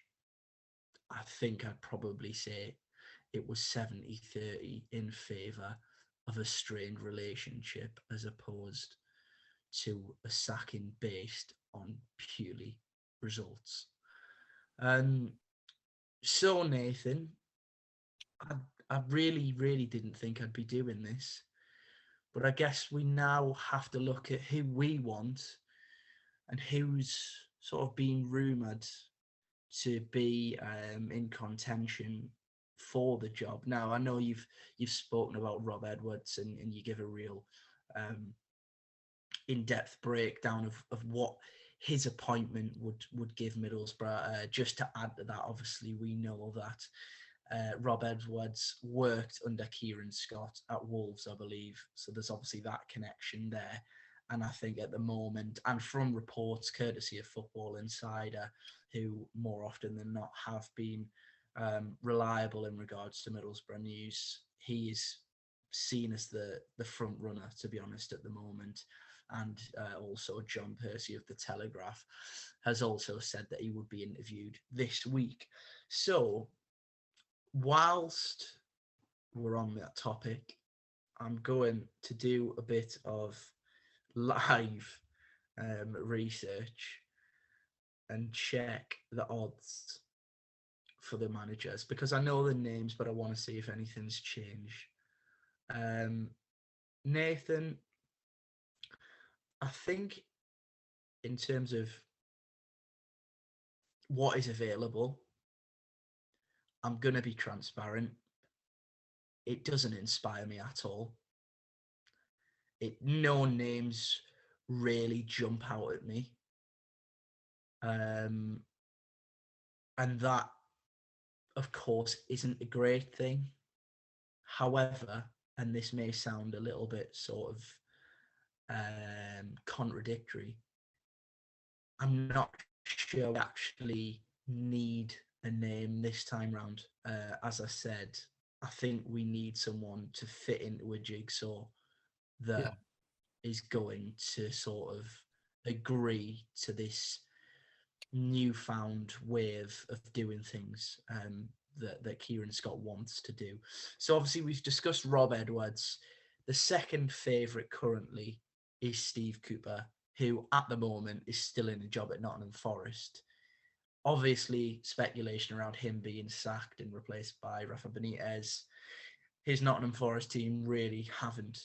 I think I'd probably say it was 70-30 in favour of a strained relationship as opposed to a sacking based on purely results. So Nathan, I really didn't think I'd be doing this, but I guess we now have to look at who we want and who's sort of being rumoured to be in contention for the job. Now, I know you've spoken about Rob Edwards and you give a real in-depth breakdown of what his appointment would give Middlesbrough. Just to add to that, obviously, we know that Rob Edwards worked under Kieran Scott at Wolves, I believe. So there's obviously that connection there. And I think at the moment, and from reports courtesy of Football Insider, who more often than not have been reliable in regards to Middlesbrough news, he is seen as the front runner, to be honest, at the moment. And also John Percy of The Telegraph has also said that he would be interviewed this week. So whilst we're on that topic, I'm going to do a bit of live research and check the odds for the managers, because I know the names, but I want to see if anything's changed. Nathan, I think in terms of what is available. I'm going to be transparent. It doesn't inspire me at all. No names really jump out at me. And that, of course, isn't a great thing. However, and this may sound a little bit sort of contradictory, I'm not sure we actually need a name this time round. As I said, I think we need someone to fit into a jigsaw that is going to sort of agree to this newfound way of doing things that Kieran Scott wants to do. So obviously we've discussed Rob Edwards. The second favourite currently is Steve Cooper, who at the moment is still in a job at Nottingham Forest. Obviously, speculation around him being sacked and replaced by Rafa Benitez. His Nottingham Forest team really haven't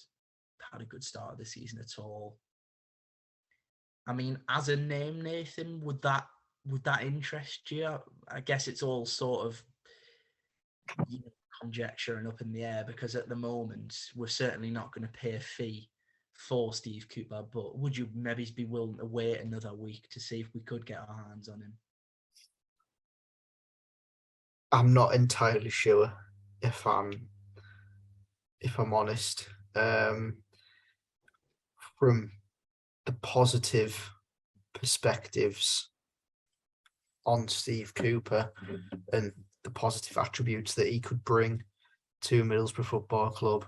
had a good start of the season at all. I mean, as a name, Nathan, would that interest you? I guess it's all sort of conjecture and up in the air, because at the moment we're certainly not going to pay a fee for Steve Cooper. But would you maybe be willing to wait another week to see if we could get our hands on him? I'm not entirely sure, if I'm honest. From the positive perspectives on Steve Cooper and the positive attributes that he could bring to Middlesbrough Football Club,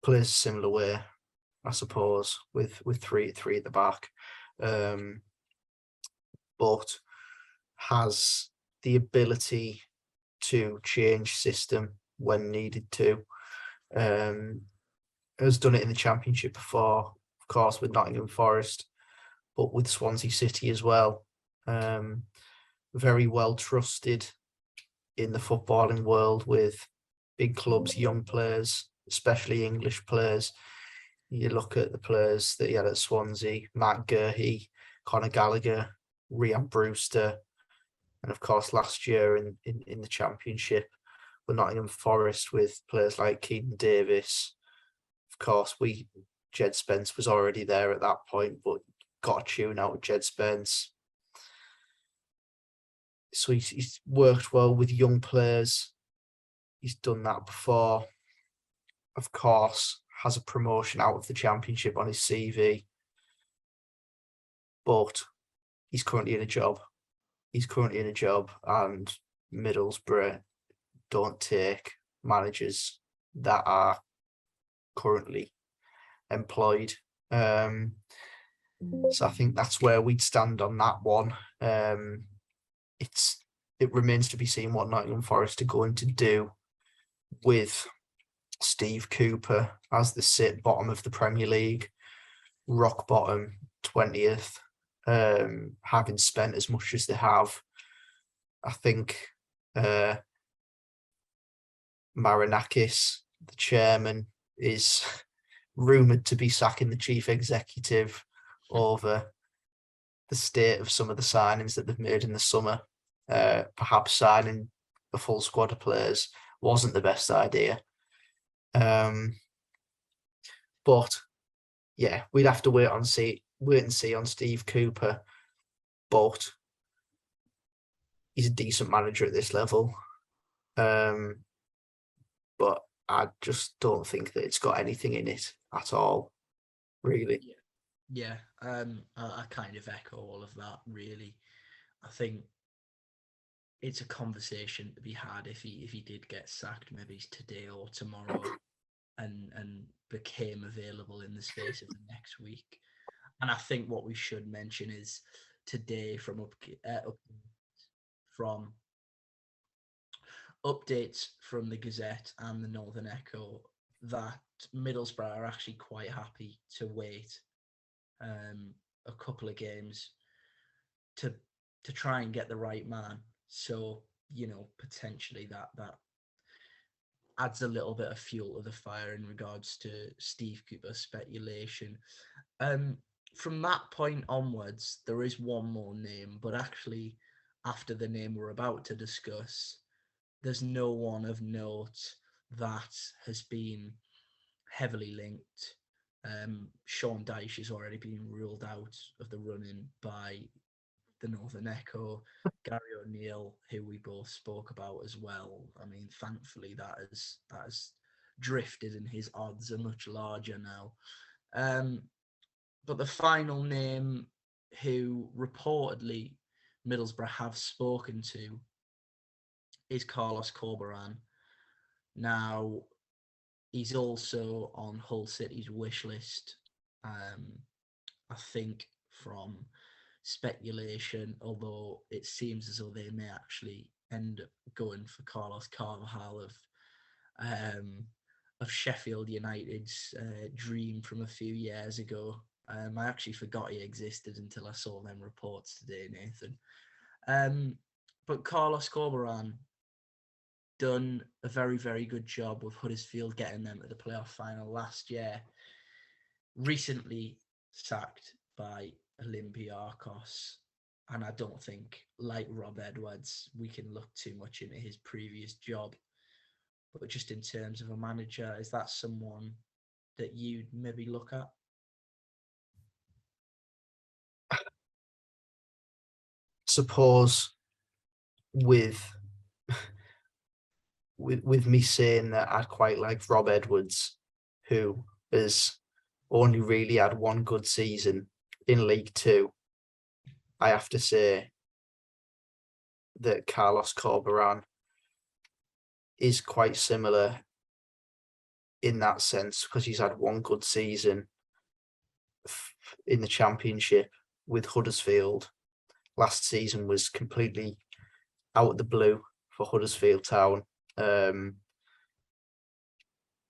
plays a similar way, I suppose, with three at the back, but has the ability to change system when needed to. Has done it in the Championship before, of course, with Nottingham Forest, but with Swansea City as well. Very well trusted in the footballing world with big clubs, young players, especially English players. You look at the players that he had at Swansea: Matt Gurhey, Conor Gallagher, Rhian Brewster, and of course last year in the Championship with Nottingham Forest with players like Keaton Davis. Of course, Jed Spence was already there at that point, but got a tune out of Jed Spence. So he's worked well with young players. He's done that before. Of course, has a promotion out of the Championship on his CV. But he's currently in a job. And Middlesbrough don't take managers that are currently employed. So I think that's where we'd stand on that one. It remains to be seen what Nottingham Forest are going to do with Steve Cooper as they sit bottom of the Premier League, rock bottom, 20th, having spent as much as they have. I think Marinakis, the chairman, is rumoured to be sacking the chief executive over the state of some of the signings that they've made in the summer. Perhaps signing a full squad of players wasn't the best idea. But yeah, we'd have to wait and see on Steve Cooper. But he's a decent manager at this level. But I just don't think that it's got anything in it at all, really. Yeah. I kind of echo all of that, really. I think it's a conversation to be had if he did get sacked, maybe today or tomorrow, and became available in the space of the next week. And I think what we should mention is today from updates from the Gazette and the Northern Echo that Middlesbrough are actually quite happy to wait a couple of games to try and get the right man. So, potentially that adds a little bit of fuel to the fire in regards to Steve Cooper's speculation. from that point onwards, there is one more name, but actually, after the name we're about to discuss, there's no one of note that has been heavily linked. Sean Dyche has already been ruled out of the running by the Northern Echo. Gary O'Neill, who we both spoke about as well. I mean, thankfully that has drifted, and his odds are much larger now. But the final name who reportedly Middlesbrough have spoken to is Carlos Corberan. Now, he's also on Hull City's wish list. I think from speculation, although it seems as though they may actually end up going for Carlos Carvajal um, of Sheffield United's dream from a few years ago. I actually forgot he existed until I saw them reports today, Nathan. But Carlos Corberan done a very, very good job with Huddersfield getting them to the playoff final last year. Recently sacked by Olympiacos. And I don't think, like Rob Edwards, we can look too much into his previous job. But just in terms of a manager, is that someone that you'd maybe look at? Suppose with me saying that I quite like Rob Edwards, who has only really had one good season in League Two, I have to say that Carlos Corberan is quite similar in that sense, because he's had one good season in the Championship with Huddersfield. Last season was completely out of the blue for Huddersfield Town. A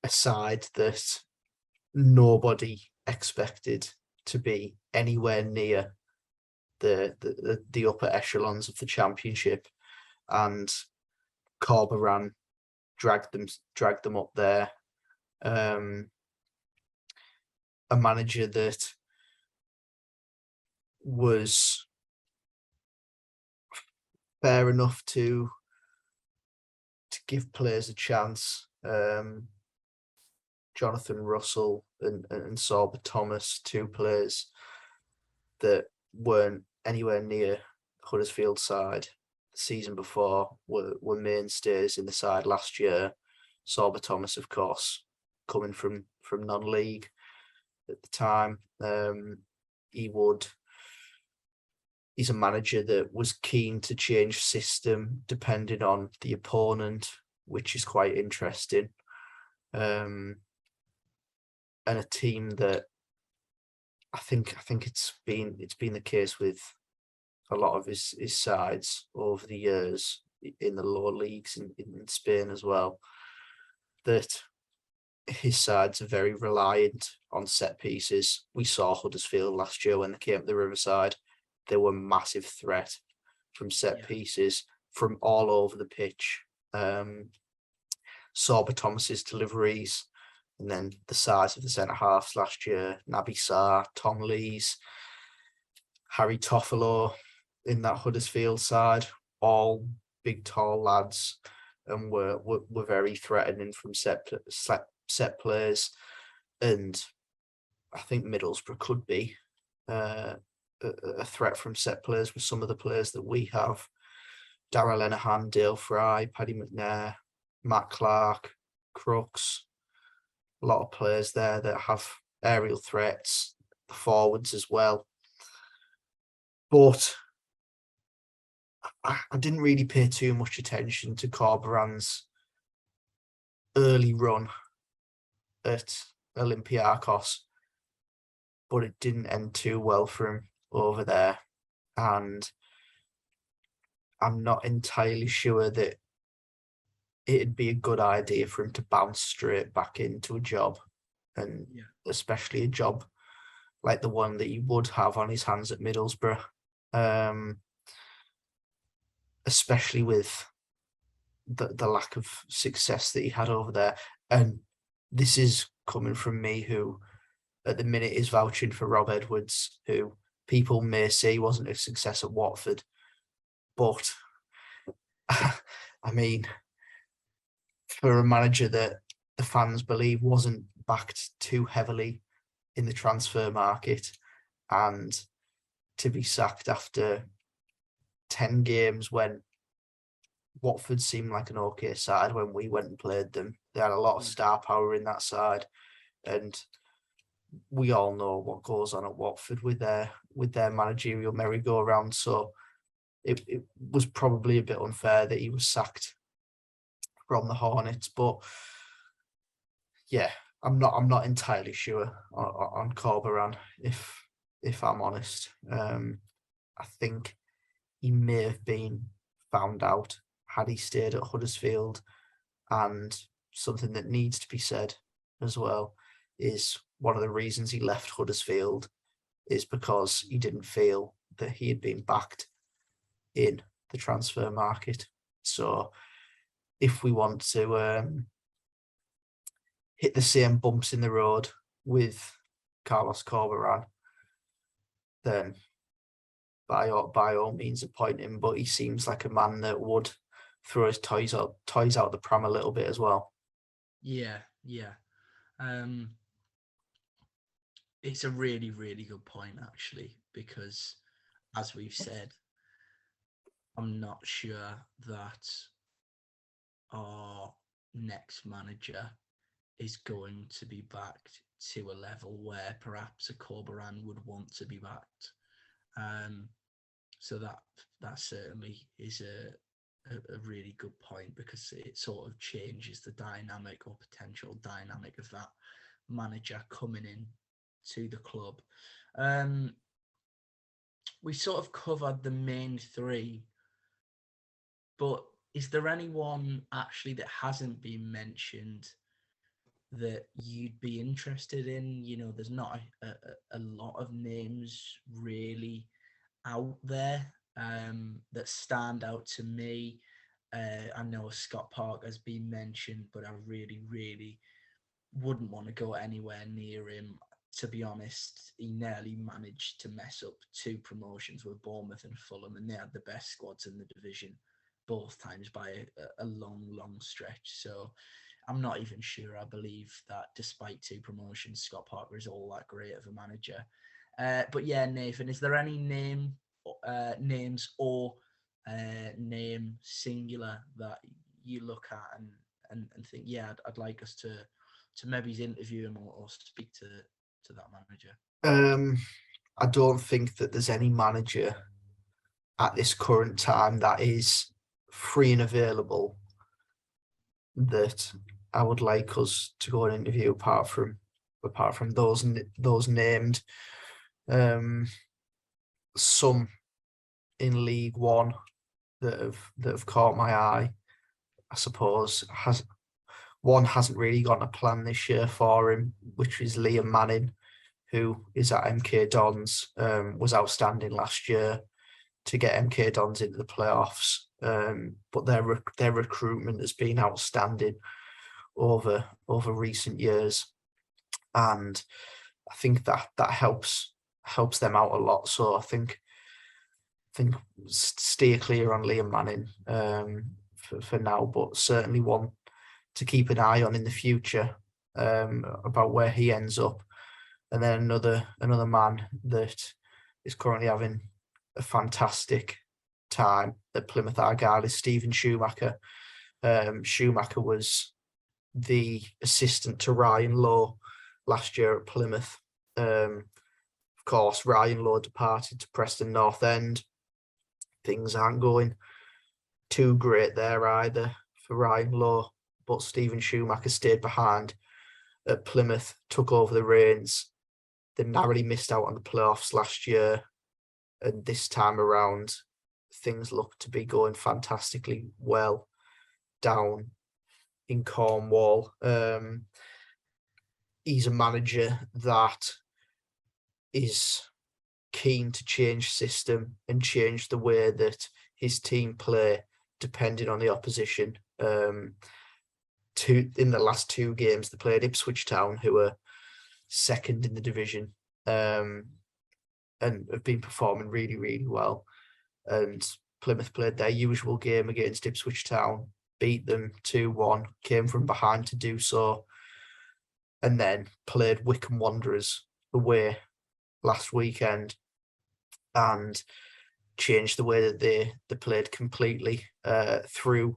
side that nobody expected to be anywhere near the upper echelons of the Championship, and Corberan dragged them up there. A manager that was fair enough to give players a chance. Jonathan Russell and Sorba Thomas, two players that weren't anywhere near Huddersfield side the season before, were mainstays in the side last year. Sorba Thomas, of course, coming from non-league at the time. He's a manager that was keen to change system depending on the opponent, which is quite interesting. And a team that I think it's been the case with a lot of his sides over the years in the lower leagues in Spain as well, that his sides are very reliant on set pieces. We saw Huddersfield last year when they came to the Riverside. They were a massive threat from set pieces from all over the pitch. Sorba Thomas's deliveries, and then the size of the centre halves last year, Naby Sarr, Tom Lees, Harry Toffolo in that Huddersfield side, all big tall lads, and were very threatening from set plays. And I think Middlesbrough could be a threat from set players with some of the players that we have. Darrell Lenihan, Dale Fry, Paddy McNair, Matt Clark, Crooks. A lot of players there that have aerial threats, the forwards as well. But I didn't really pay too much attention to Corberan's early run at Olympiacos, but it didn't end too well for him over there. And I'm not entirely sure that it'd be a good idea for him to bounce straight back into a job, and especially a job like the one that he would have on his hands at Middlesbrough, especially with the lack of success that he had over there. And this is coming from me, who at the minute is vouching for Rob Edwards, who people may say wasn't a success at Watford. But, I mean, for a manager that the fans believe wasn't backed too heavily in the transfer market, and to be sacked after 10 games when Watford seemed like an okay side when we went and played them. They had a lot of star power in that side, and we all know what goes on at Watford with their managerial merry-go-round. So it was probably a bit unfair that he was sacked from the Hornets. But yeah, I'm not entirely sure on Corberan, if I'm honest. I think he may have been found out had he stayed at Huddersfield. And something that needs to be said as well is one of the reasons he left Huddersfield is because he didn't feel that he had been backed in the transfer market. So if we want to hit the same bumps in the road with Carlos Corberan, then by all means appoint him. But he seems like a man that would throw his toys out the pram a little bit as well. Yeah. It's a really, really good point, actually, because as we've said, I'm not sure that our next manager is going to be backed to a level where perhaps a Corberan would want to be backed. So that certainly is a really good point, because it sort of changes the dynamic or potential dynamic of that manager coming in to the club. We sort of covered the main three, but is there anyone actually that hasn't been mentioned that you'd be interested in? You know, there's not a lot of names really out there that stand out to me. I know Scott Parker has been mentioned, but I really, really wouldn't want to go anywhere near him. To be honest, he nearly managed to mess up 2 promotions with Bournemouth and Fulham, and they had the best squads in the division both times by a long, long stretch. So I'm not even sure I believe that despite 2 promotions, Scott Parker is all that great of a manager. But yeah, Nathan, is there any names or name singular that you look at and think, yeah, I'd like us to maybe interview him or speak to that manager? I don't think that there's any manager at this current time that is free and available that I would like us to go and interview apart from those named. Some in League One that have caught my eye, I suppose. Hasn't really got a plan this year for him, which is Liam Manning, who is at MK Dons, was outstanding last year to get MK Dons into the playoffs. But their recruitment has been outstanding over recent years, and I think that helps them out a lot. So I think steer clear on Liam Manning for now, but certainly one to keep an eye on in the future about where he ends up. And then another man that is currently having a fantastic time at Plymouth Argyle is Stephen Schumacher. Schumacher was the assistant to Ryan Lowe last year at Plymouth. Of course, Ryan Lowe departed to Preston North End. Things aren't going too great there either for Ryan Lowe, but Stephen Schumacher stayed behind at Plymouth, took over the reins. They narrowly missed out on the playoffs last year, and this time around, things look to be going fantastically well down in Cornwall. He's a manager that is keen to change system and change the way that his team play depending on the opposition. In the last 2 games, they played Ipswich Town, who are second in the division, and have been performing really, really well. And Plymouth played their usual game against Ipswich Town, beat them 2-1, came from behind to do so, and then played Wycombe Wanderers away last weekend and changed the way that they played completely through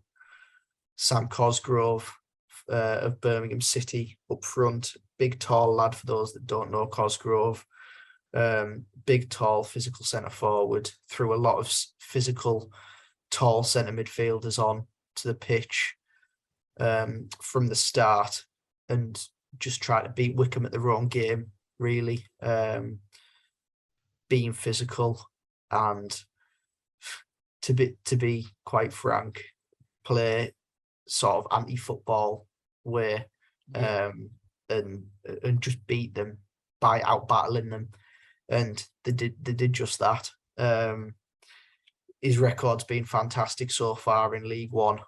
Sam Cosgrove of Birmingham City up front. Big, tall lad, for those that don't know Cosgrove. Big, tall, physical centre forward. Threw a lot of physical, tall centre midfielders on to the pitch from the start, and just tried to beat Wycombe at their own game, really. Being physical and, to be quite frank, play sort of anti-football way, and just beat them by out battling them, and they did just that. His record's been fantastic so far in League One,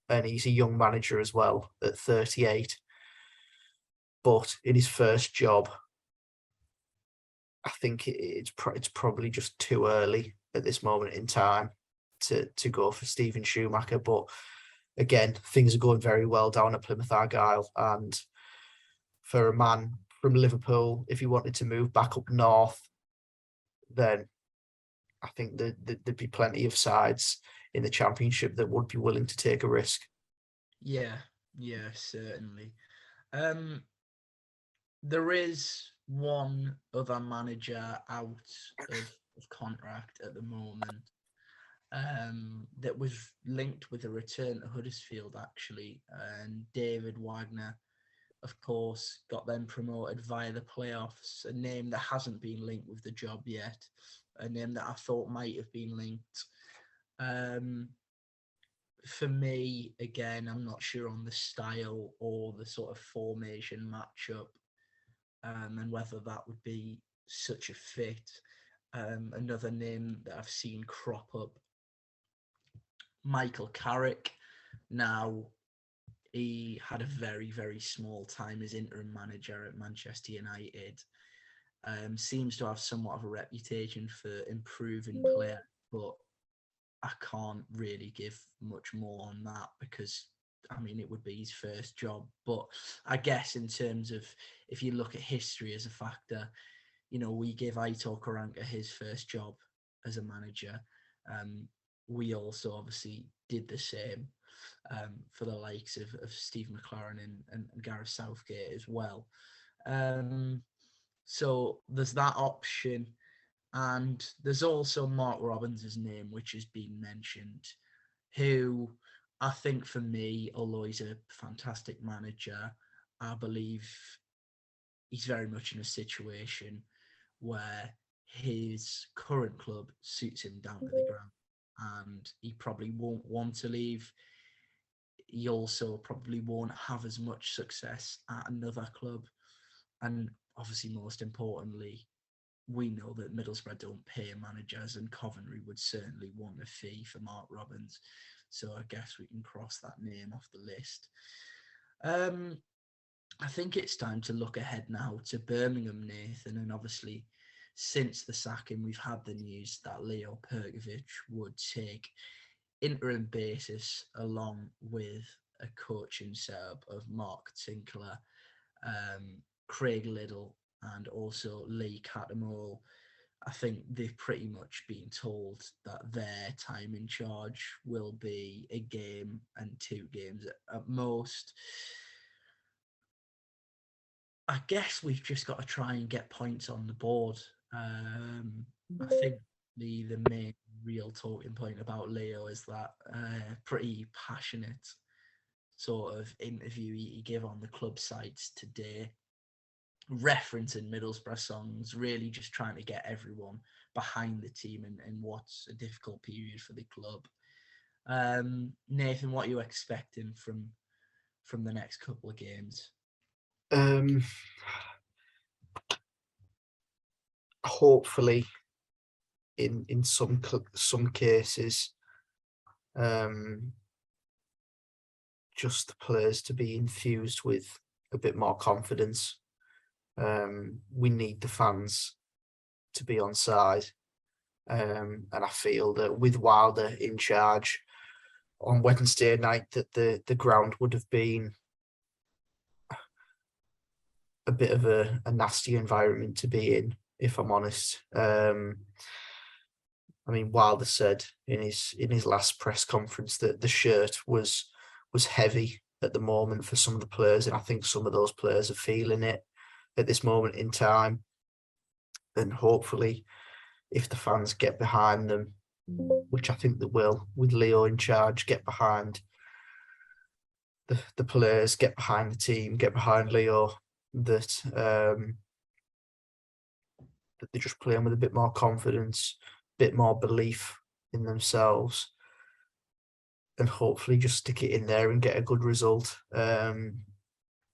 and he's a young manager as well at 38. But in his first job, I think it's probably just too early at this moment in time to go for Stephen Schumacher. But again, things are going very well down at Plymouth Argyle, and for a man from Liverpool, if he wanted to move back up north, then I think there'd be plenty of sides in the Championship that would be willing to take a risk. Yeah, certainly. There is one other manager out of contract at the moment that was linked with a return to Huddersfield, actually. And David Wagner, of course, got them promoted via the playoffs, a name that hasn't been linked with the job yet, a name that I thought might have been linked. For me, again, I'm not sure on the style or the sort of formation matchup, and whether that would be such a fit. Another name that I've seen crop up, Michael Carrick. Now, he had a very, very small time as interim manager at Manchester United. Seems to have somewhat of a reputation for improving players, but I can't really give much more on that because, I mean, it would be his first job. But I guess in terms of, if you look at history as a factor, you know, we give Aitor Karanka his first job as a manager. We also obviously did the same for the likes of Steve McLaren and Gareth Southgate as well. So there's that option. And there's also Mark Robbins' name, which has been mentioned, who I think for me, although he's a fantastic manager, I believe he's very much in a situation where his current club suits him down to the ground, and he probably won't want to leave. He also probably won't have as much success at another club. And obviously, most importantly, we know that Middlesbrough don't pay managers, and Coventry would certainly want a fee for Mark Robbins. So I guess we can cross that name off the list. I think it's time to look ahead now to Birmingham, Nathan. And obviously, since the sacking, we've had the news that Leo Perkovic would take interim basis along with a coaching setup of Mark Tinkler, Craig Liddell, and also Lee Cattermole. I think they've pretty much been told that their time in charge will be a game and 2 games at most. I guess we've just got to try and get points on the board. I think the main real talking point about Leo is that pretty passionate sort of interview he gave on the club sites today, referencing Middlesbrough songs, really just trying to get everyone behind the team and what's a difficult period for the club. Nathan, what are you expecting from the next couple of games? Hopefully, in some cases, just the players to be infused with a bit more confidence. We need the fans to be on side. And I feel that with Wilder in charge on Wednesday night, that the ground would have been a bit of a nasty environment to be in, if I'm honest. I mean, Wilder said in his last press conference that the shirt was heavy at the moment for some of the players, and I think some of those players are feeling it at this moment in time. And hopefully, if the fans get behind them, which I think they will, with Leo in charge, get behind the players, get behind the team, get behind Leo, that they're just playing with a bit more confidence, a bit more belief in themselves, and hopefully just stick it in there and get a good result.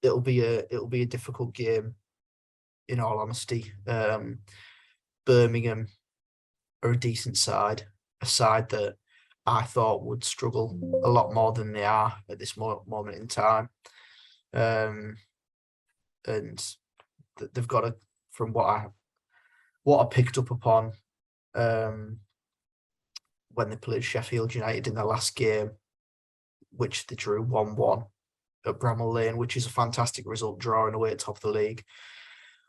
It'll be a difficult game, in all honesty. Birmingham are a decent side, a side that I thought would struggle a lot more than they are at this moment in time. And they've got to, from what I picked up upon when they played Sheffield United in their last game, which they drew 1-1 at Bramall Lane, which is a fantastic result, drawing away at top of the league.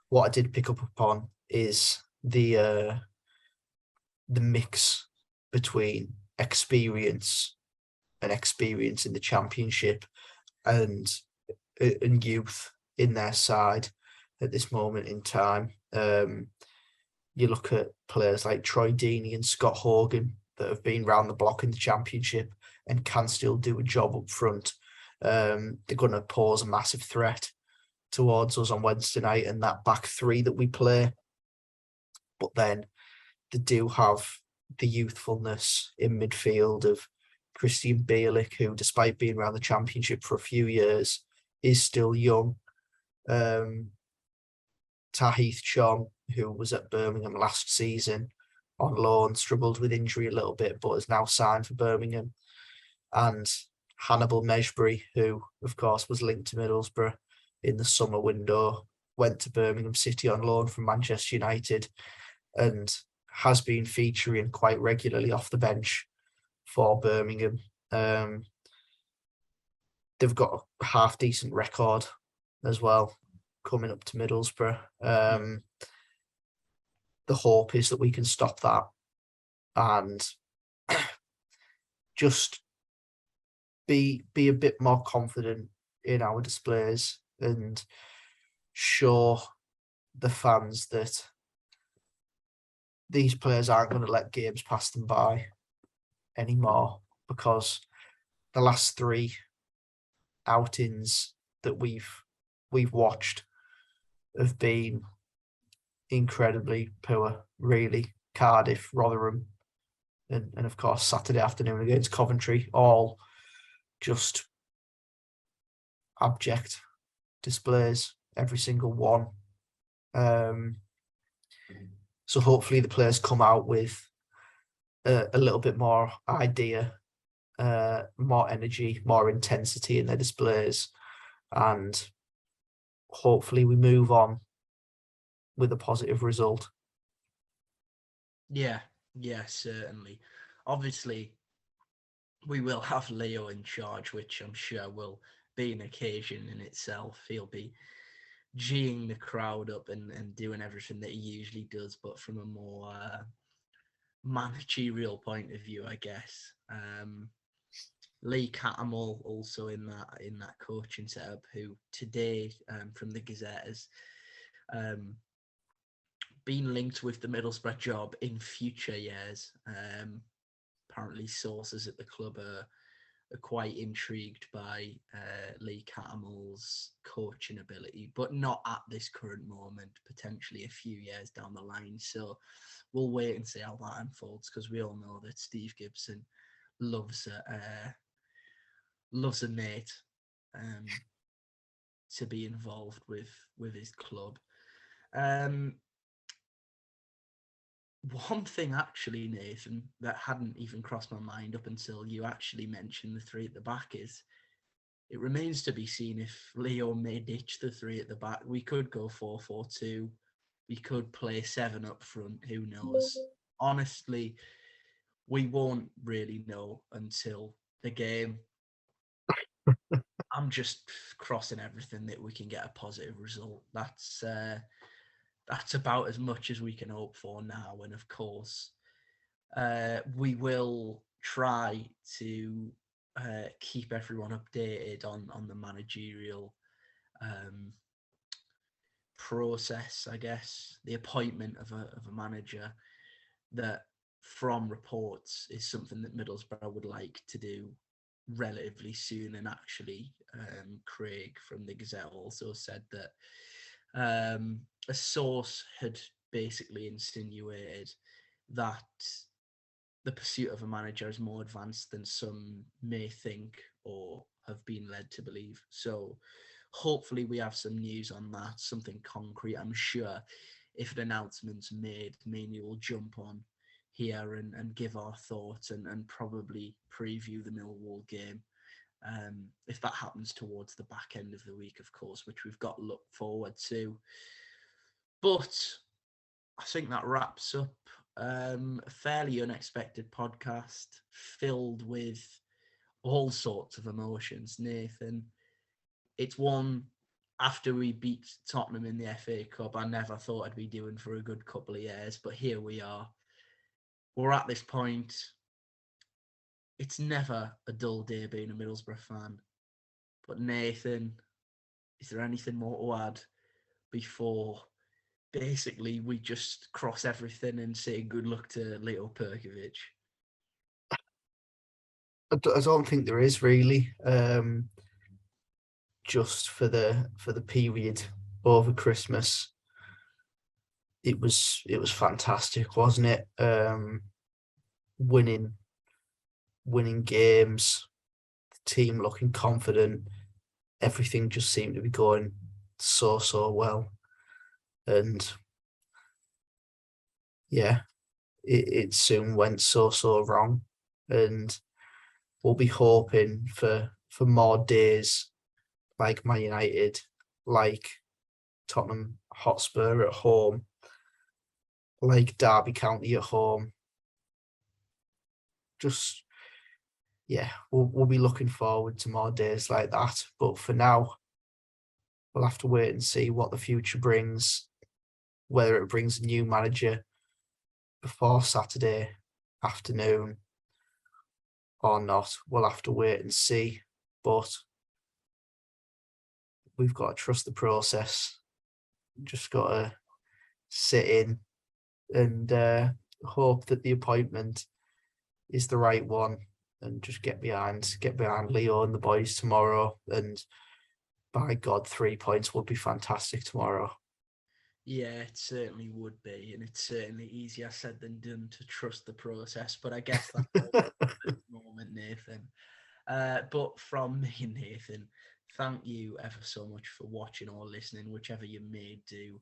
What I did pick up upon is the mix between experience in the Championship and youth in their side at this moment in time. You look at players like Troy Deeney and Scott Hogan that have been round the block in the Championship and can still do a job up front. They're going to pose a massive threat towards us on Wednesday night and that back three that we play. But then they do have the youthfulness in midfield of Christian Bielik, who, despite being around the Championship for a few years, is still young. Tahith Chong, who was at Birmingham last season on loan, struggled with injury a little bit, but is now signed for Birmingham. And Hannibal Mejbri, who, of course, was linked to Middlesbrough in the summer window, went to Birmingham City on loan from Manchester United and has been featuring quite regularly off the bench for Birmingham. They've got a half-decent record as well, coming up to Middlesbrough. The hope is that we can stop that and just be a bit more confident in our displays and show the fans that these players aren't going to let games pass them by anymore, because the last three outings that we've watched have been incredibly poor, really. Cardiff, Rotherham, and of course Saturday afternoon against Coventry, all just abject displays, every single one. So hopefully the players come out with a little bit more idea, more energy, more intensity in their displays, and hopefully we move on with a positive result. Yeah, certainly. Obviously, we will have Leo in charge, which I'm sure will be an occasion in itself. He'll be geeing the crowd up and doing everything that he usually does, but from a more managerial point of view, I guess. Lee Cattermole also in that coaching setup, who today from the Gazette has been linked with the Middlesbrough job in future years. Apparently sources at the club are quite intrigued by Lee Cattermole's coaching ability, but not at this current moment, potentially a few years down the line. So we'll wait and see how that unfolds, because we all know that Steve Gibson loves a mate to be involved with his club. One thing actually, Nathan, that hadn't even crossed my mind up until you actually mentioned the three at the back is it remains to be seen if Leo may ditch the three at the back. We could go 4-4-2. We could play 7 up front. Who knows? Honestly, we won't really know until the game. I'm just crossing everything that we can get a positive result. That's about as much as we can hope for now. And of course, we will try to keep everyone updated on the managerial process, I guess, the appointment of a manager, that from reports is something that Middlesbrough would like to do relatively soon. And actually, Craig from the Gazette also said that a source had basically insinuated that the pursuit of a manager is more advanced than some may think or have been led to believe. So hopefully we have some news on that, something concrete. I'm sure if an announcement's made, me and you will jump on here and give our thoughts and probably preview the Millwall game. If that happens towards the back end of the week, of course, which we've got to look forward to. But I think that wraps up a fairly unexpected podcast filled with all sorts of emotions, Nathan. It's one, after we beat Tottenham in the FA Cup, I never thought I'd be doing for a good couple of years, but here we are. We're at this point. It's never a dull day being a Middlesbrough fan. But Nathan, is there anything more to add before basically we just cross everything and say good luck to Leo Perkovic? I don't think there is really. Just for the period over Christmas, it was fantastic, wasn't it? Winning games, the team looking confident, everything just seemed to be going so well, and yeah, it soon went so wrong, and we'll be hoping for more days like Man United, like Tottenham Hotspur at home, like Derby County at home. Just, yeah, we'll be looking forward to more days like that. But for now, we'll have to wait and see what the future brings, whether it brings a new manager before Saturday afternoon or not. We'll have to wait and see. But we've got to trust the process. Just got to sit in and hope that the appointment is the right one, and just get behind Leo and the boys tomorrow. And by God, 3 points would be fantastic tomorrow. Yeah, it certainly would be, and it's certainly easier said than done to trust the process. But I guess that's the moment, Nathan. But from me, Nathan, thank you ever so much for watching or listening, whichever you may do.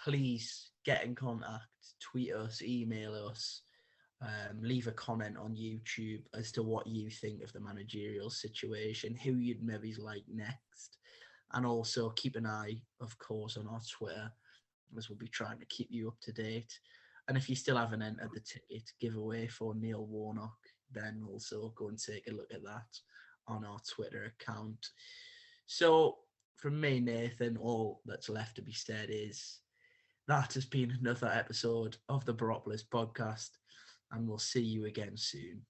Please get in contact, tweet us, email us, leave a comment on YouTube as to what you think of the managerial situation, who you'd maybe like next, and also keep an eye, of course, on our Twitter, as we'll be trying to keep you up to date. And if you still haven't entered the ticket giveaway for Neil Warnock, then also go and take a look at that on our Twitter account. So from me, Nathan, all that's left to be said is that has been another episode of the Boropolis Podcast, and we'll see you again soon.